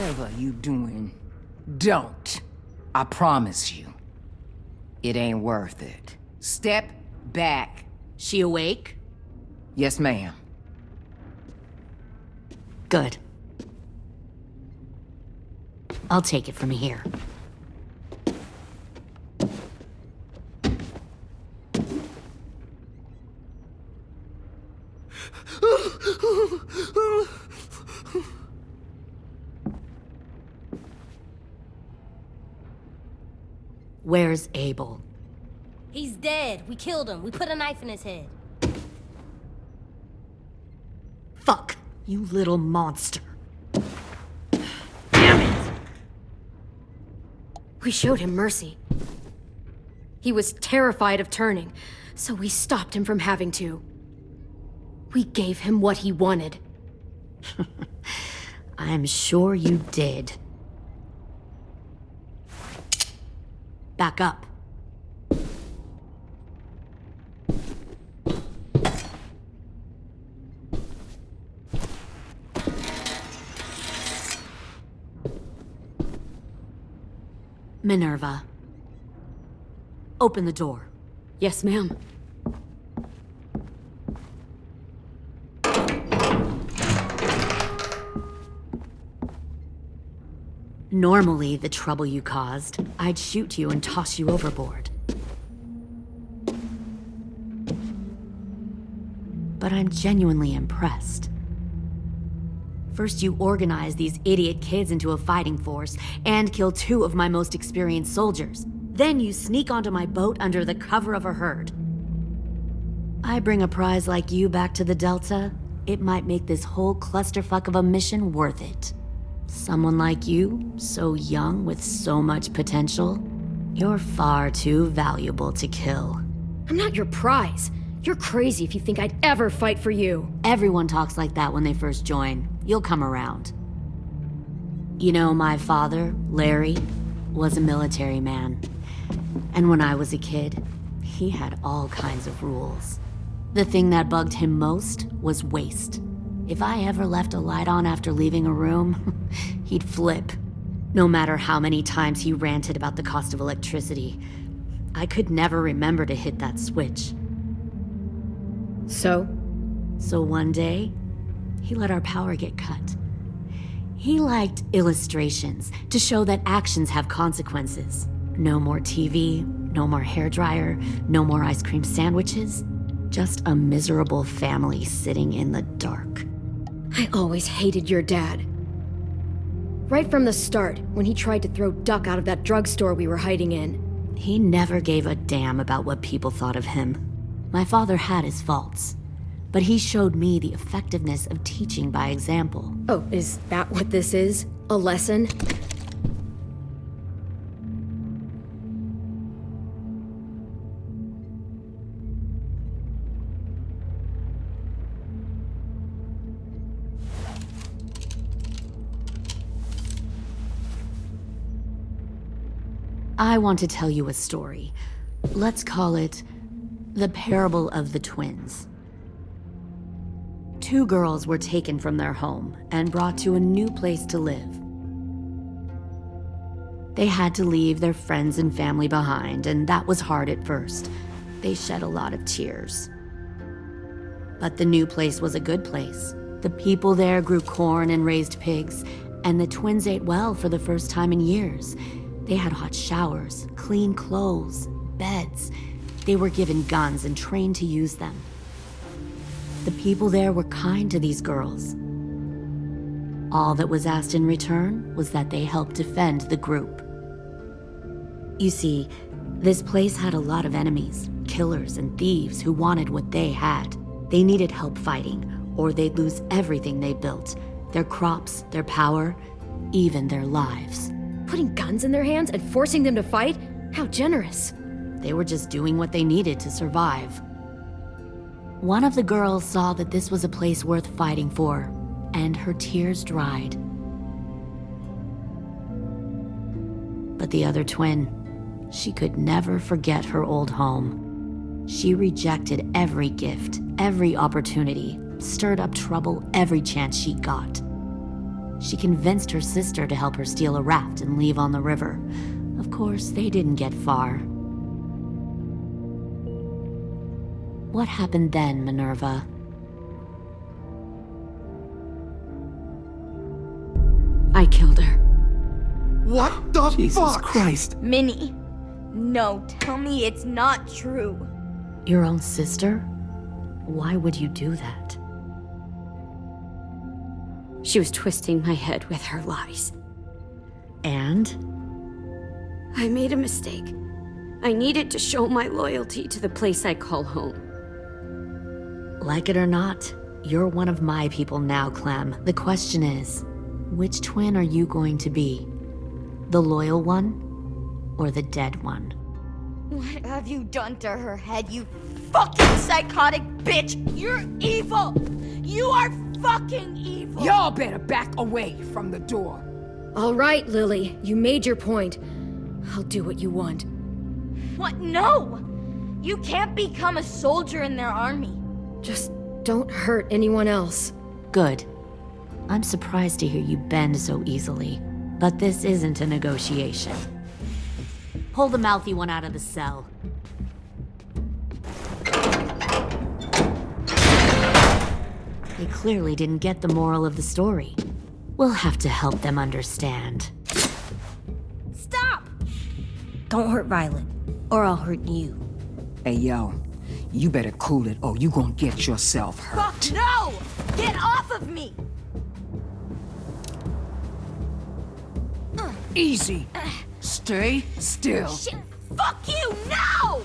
[SPEAKER 13] Whatever you doing, don't. I promise you. It ain't worth it. Step back.
[SPEAKER 12] She awake?
[SPEAKER 13] Yes, ma'am.
[SPEAKER 12] Good. I'll take it from here. Where's Abel?
[SPEAKER 6] He's dead. We killed him. We put a knife in his head.
[SPEAKER 12] Fuck, you little monster. Damn it!
[SPEAKER 1] We showed him mercy. He was terrified of turning, so we stopped him from having to. We gave him what he wanted.
[SPEAKER 12] I'm sure you did. Back up. Minerva. Open the door.
[SPEAKER 1] Yes, ma'am.
[SPEAKER 12] Normally, the trouble you caused, I'd shoot you and toss you overboard. But I'm genuinely impressed. First, you organize these idiot kids into a fighting force and kill 2 of my most experienced soldiers. Then you sneak onto my boat under the cover of a herd. I bring a prize like you back to the Delta, it might make this whole clusterfuck of a mission worth it. Someone like you, so young with so much potential, you're far too valuable to kill.
[SPEAKER 1] I'm not your prize. You're crazy if you think I'd ever fight for you.
[SPEAKER 12] Everyone talks like that when they first join. You'll come around. You know, my father, Larry, was a military man. And when I was a kid, he had all kinds of rules. The thing that bugged him most was waste. If I ever left a light on after leaving a room, he'd flip. No matter how many times he ranted about the cost of electricity, I could never remember to hit that switch.
[SPEAKER 1] So
[SPEAKER 12] one day, he let our power get cut. He liked illustrations to show that actions have consequences. No more TV, no more hairdryer, no more ice cream sandwiches. Just a miserable family sitting in the dark.
[SPEAKER 1] I always hated your dad. Right from the start, when he tried to throw Duck out of that drugstore we were hiding in.
[SPEAKER 12] He never gave a damn about what people thought of him. My father had his faults, but he showed me the effectiveness of teaching by example.
[SPEAKER 1] Oh, is that what this is? A lesson?
[SPEAKER 12] I want to tell you a story. Let's call it the Parable of the Twins. 2 girls were taken from their home and brought to a new place to live. They had to leave their friends and family behind, and that was hard at first. They shed a lot of tears. But the new place was a good place. The people there grew corn and raised pigs, and the twins ate well for the first time in years. They had hot showers, clean clothes, beds. They were given guns and trained to use them. The people there were kind to these girls. All that was asked in return was that they help defend the group. You see, this place had a lot of enemies, killers and thieves who wanted what they had. They needed help fighting, or they'd lose everything they built, their crops, their power, even their lives.
[SPEAKER 1] Putting guns in their hands and forcing them to fight? How generous.
[SPEAKER 12] They were just doing what they needed to survive. One of the girls saw that this was a place worth fighting for, and her tears dried. But the other twin, she could never forget her old home. She rejected every gift, every opportunity, stirred up trouble every chance she got. She convinced her sister to help her steal a raft and leave on the river. Of course, they didn't get far. What happened then, Minerva?
[SPEAKER 1] I killed her.
[SPEAKER 11] What the Jesus Christ!
[SPEAKER 3] Minnie, no, tell me it's not true.
[SPEAKER 12] Your own sister? Why would you do that?
[SPEAKER 1] She was twisting my head with her lies.
[SPEAKER 12] And?
[SPEAKER 1] I made a mistake. I needed to show my loyalty to the place I call home.
[SPEAKER 12] Like it or not, you're one of my people now, Clem. The question is, which twin are you going to be? The loyal one, or the dead one?
[SPEAKER 3] What have you done to her head, you fucking psychotic bitch? You're evil! You are fucking evil!
[SPEAKER 13] Y'all better back away from the door.
[SPEAKER 1] All right, Lily, you made your point. I'll do what you want.
[SPEAKER 3] What? No! You can't become a soldier in their army.
[SPEAKER 1] Just don't hurt anyone else.
[SPEAKER 12] Good. I'm surprised to hear you bend so easily. But this isn't a negotiation. Pull the mouthy one out of the cell. They clearly didn't get the moral of the story. We'll have to help them understand.
[SPEAKER 6] Stop! Don't hurt Violet, or I'll hurt you.
[SPEAKER 13] Hey, yo. You better cool it or you gonna get yourself hurt.
[SPEAKER 3] Fuck no! Get off of me!
[SPEAKER 13] Easy. Stay still.
[SPEAKER 3] Shit! Fuck you! No!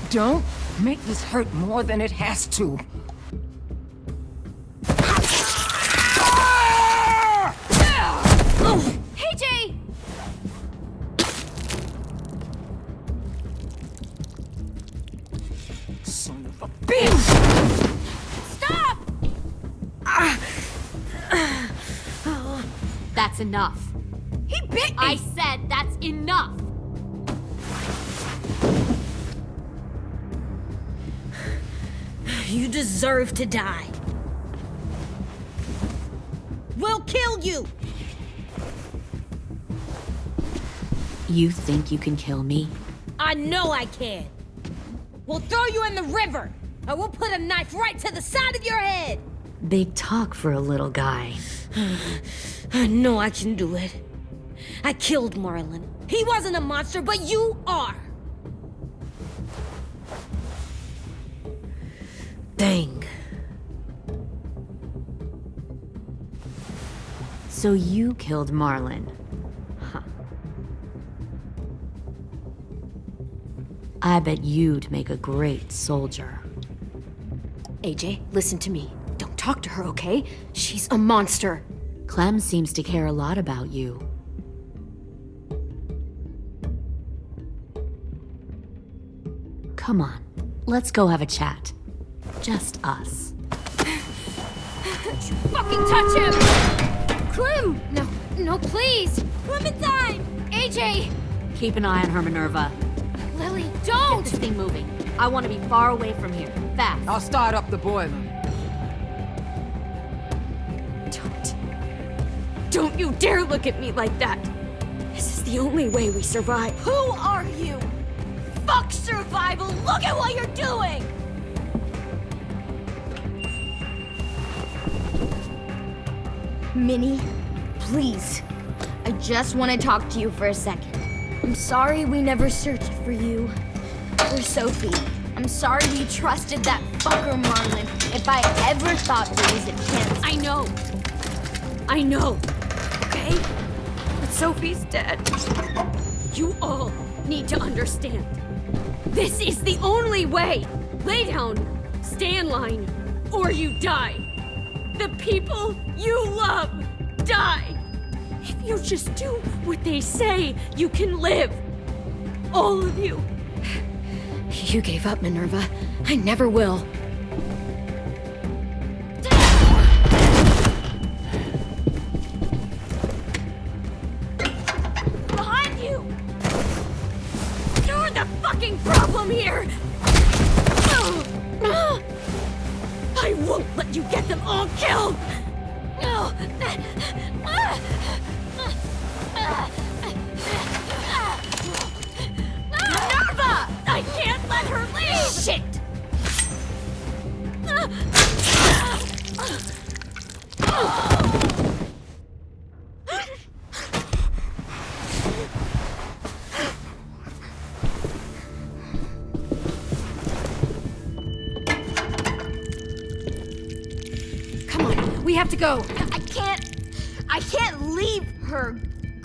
[SPEAKER 13] Don't make this hurt more than it has to.
[SPEAKER 3] Hey, Jay!
[SPEAKER 13] Son of a bitch!
[SPEAKER 3] Stop!
[SPEAKER 12] That's enough.
[SPEAKER 3] He bit me!
[SPEAKER 12] I said that's enough!
[SPEAKER 6] You deserve to die. We'll kill you!
[SPEAKER 12] You think you can kill me?
[SPEAKER 6] I know I can. We'll throw you in the river, and we'll put a knife right to the side of your head.
[SPEAKER 12] Big talk for a little guy.
[SPEAKER 6] I know I can do it. I killed Marlon. He wasn't a monster, but you are. Dang.
[SPEAKER 12] So you killed Marlon. Huh. I bet you'd make a great soldier.
[SPEAKER 1] AJ, listen to me. Don't talk to her, okay? She's a monster.
[SPEAKER 12] Clem seems to care a lot about you. Come on, let's go have a chat. Just us.
[SPEAKER 3] Fucking touch him! Clem! No, please! Clementine! AJ!
[SPEAKER 12] Keep an eye on her, Minerva.
[SPEAKER 3] Lily,
[SPEAKER 12] Get
[SPEAKER 3] don't!
[SPEAKER 12] this thing moving. I want to be far away from here. Fast.
[SPEAKER 13] I'll start up the boiler.
[SPEAKER 1] Don't you dare look at me like that! This is the only way we survive.
[SPEAKER 3] Who are you? Fuck survival! Look at what you're doing!
[SPEAKER 14] Minnie, please. I just want to talk to you for a second. I'm sorry we never searched for you. For Sophie. I'm sorry we trusted that fucker Marlon. If I ever thought there was a chance.
[SPEAKER 1] I know. Okay? But Sophie's dead. You all need to understand. This is the only way. Lay down, stay in line, or you die. The people you love die. If you just do what they say, you can live. All of you. You gave up, Minerva. I never will.
[SPEAKER 3] Behind you! You're the fucking problem here! I won't let
[SPEAKER 2] you get them all killed! Minerva! I can't let her leave! Shit!
[SPEAKER 1] Come on, we have to go.
[SPEAKER 14] I can't leave her.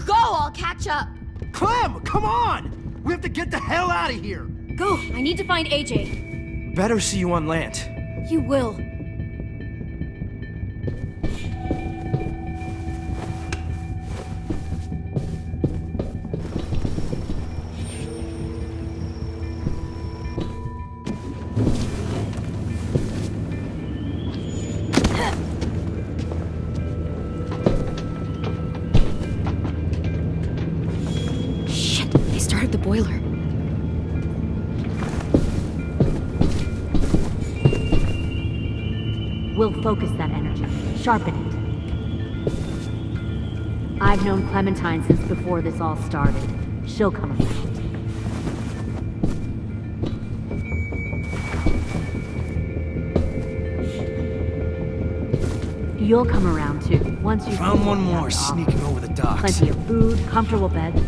[SPEAKER 14] Go, I'll catch up.
[SPEAKER 8] Clem, come on! We have to get the hell out of here!
[SPEAKER 1] Go, I need to find AJ.
[SPEAKER 8] Better see you on land.
[SPEAKER 1] You will. Shit, they started the boiler.
[SPEAKER 12] We'll focus that energy, sharpen it. I've known Clementine since before this all started. She'll come around. You'll come around too, once you
[SPEAKER 8] Found one more sneaking over the docks.
[SPEAKER 12] Plenty of food, comfortable beds.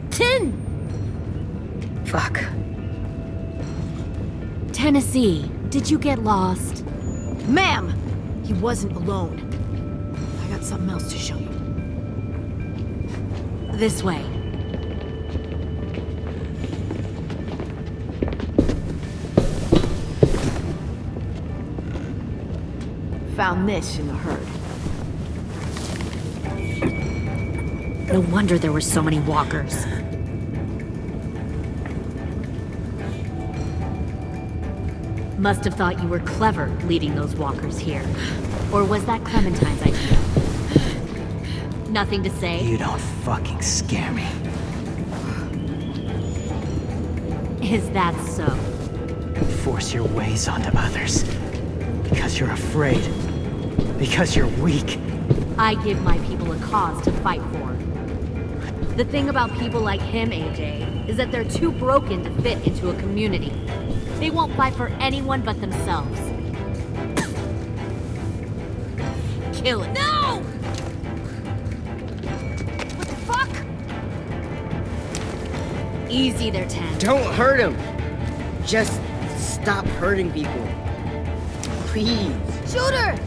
[SPEAKER 2] Tin!
[SPEAKER 1] Fuck.
[SPEAKER 12] Tennessee, did you get lost?
[SPEAKER 2] Ma'am! He wasn't alone. I got something else to show you.
[SPEAKER 12] This way.
[SPEAKER 2] Found this in the herd.
[SPEAKER 12] No wonder there were so many walkers. Must have thought you were clever leading those walkers here. Or was that Clementine's idea? Nothing to say?
[SPEAKER 8] You don't fucking scare me.
[SPEAKER 12] Is that so?
[SPEAKER 8] Force your ways onto others. Because you're afraid. Because you're weak.
[SPEAKER 12] I give my people a cause to fight for. The thing about people like him, AJ, is that they're too broken to fit into a community. They won't fight for anyone but themselves. Kill it.
[SPEAKER 2] No! What the fuck?
[SPEAKER 12] Easy there, Ten.
[SPEAKER 4] Don't hurt him. Just stop hurting people. Please.
[SPEAKER 14] Shoot her!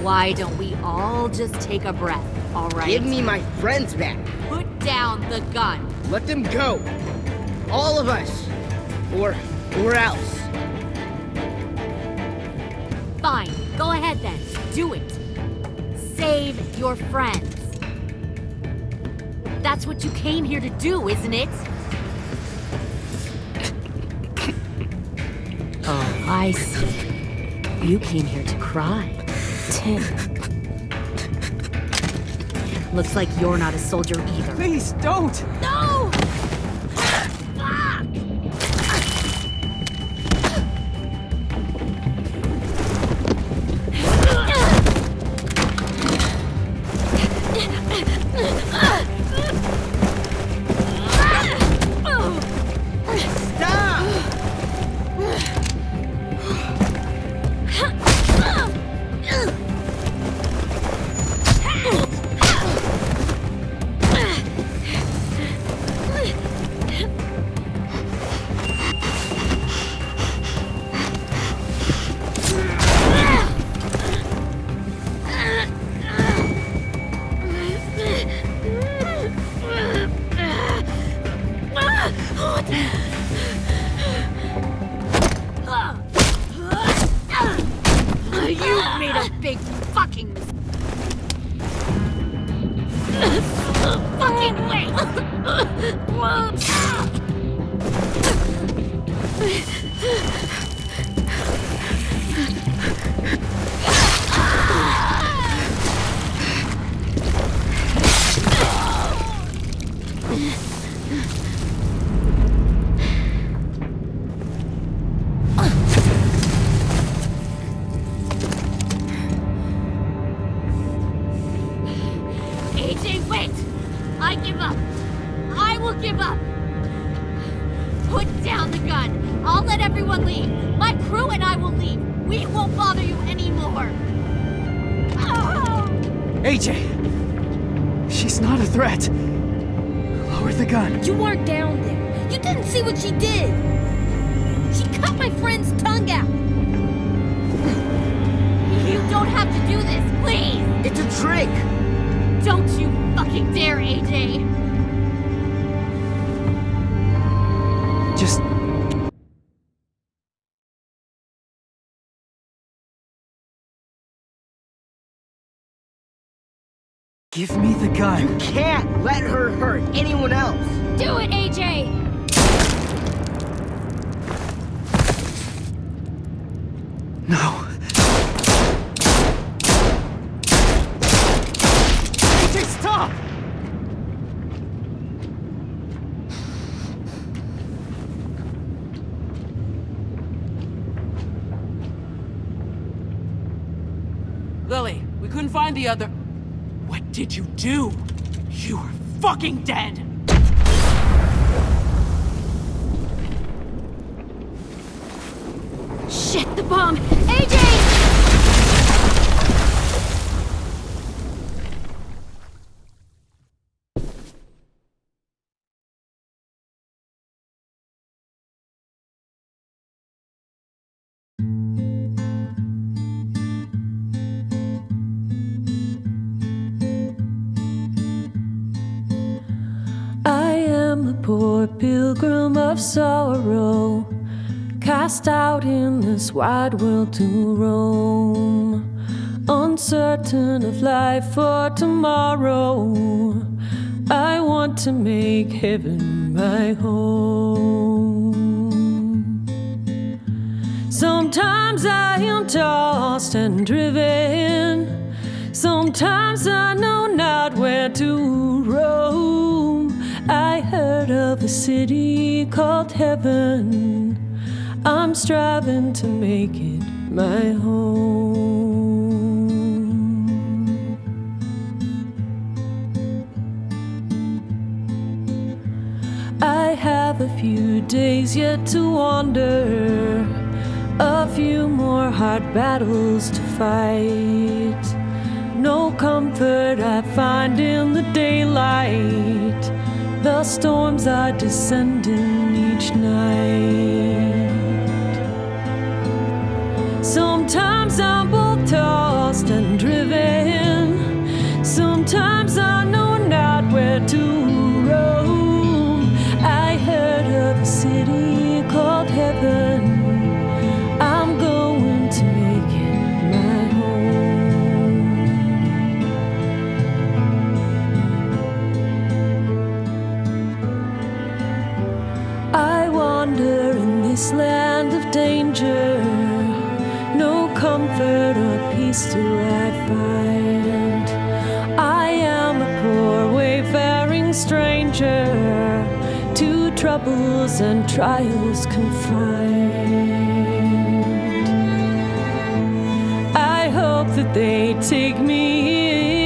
[SPEAKER 12] Why don't we all just take a breath, all right?
[SPEAKER 4] Give me my friends back.
[SPEAKER 12] Put down the gun.
[SPEAKER 4] Let them go. All of us. Or else.
[SPEAKER 12] Fine, go ahead then. Do it. Save your friends. That's what you came here to do, isn't it? Oh, I see. You came here to cry.
[SPEAKER 6] Tim.
[SPEAKER 12] Looks like you're not a soldier either.
[SPEAKER 8] Please, don't!
[SPEAKER 2] No! You made a big fucking mistake. Fucking wait!
[SPEAKER 15] give up. Put down the gun. I'll let everyone leave. My crew and I will leave. We won't bother you anymore. Oh!
[SPEAKER 8] AJ! She's not a threat. Lower the gun.
[SPEAKER 6] You weren't down there. You didn't see what she did. She cut my friend's tongue out.
[SPEAKER 15] You don't have to do this, please.
[SPEAKER 4] It's a trick.
[SPEAKER 15] Don't you fucking dare, AJ.
[SPEAKER 8] Just... give me the gun.
[SPEAKER 4] You can't let her hurt anyone else.
[SPEAKER 15] Do it, AJ.
[SPEAKER 8] No. AJ, stop!
[SPEAKER 2] Lily, we couldn't find the other... What did you do? You are fucking dead!
[SPEAKER 15] Shit, the bomb! AJ!
[SPEAKER 16] I am a poor pilgrim of sorrow, cast out in this wide world to roam, uncertain of life for tomorrow. I want to make heaven my home. Sometimes I am tossed and driven, sometimes I know not where to roam. I heard of a city called heaven, I'm striving to make it my home. I have a few days yet to wander, a few more hard battles to fight. No comfort I find in the daylight, the storms are descending each night. Sometimes I'm both tossed and driven, sometimes I know not where to roam. I heard of a city called heaven, I'm going to make it my home. I wander in this land of danger, no comfort or peace do I find. I am a poor wayfaring stranger, to troubles and trials confined. I hope that they take me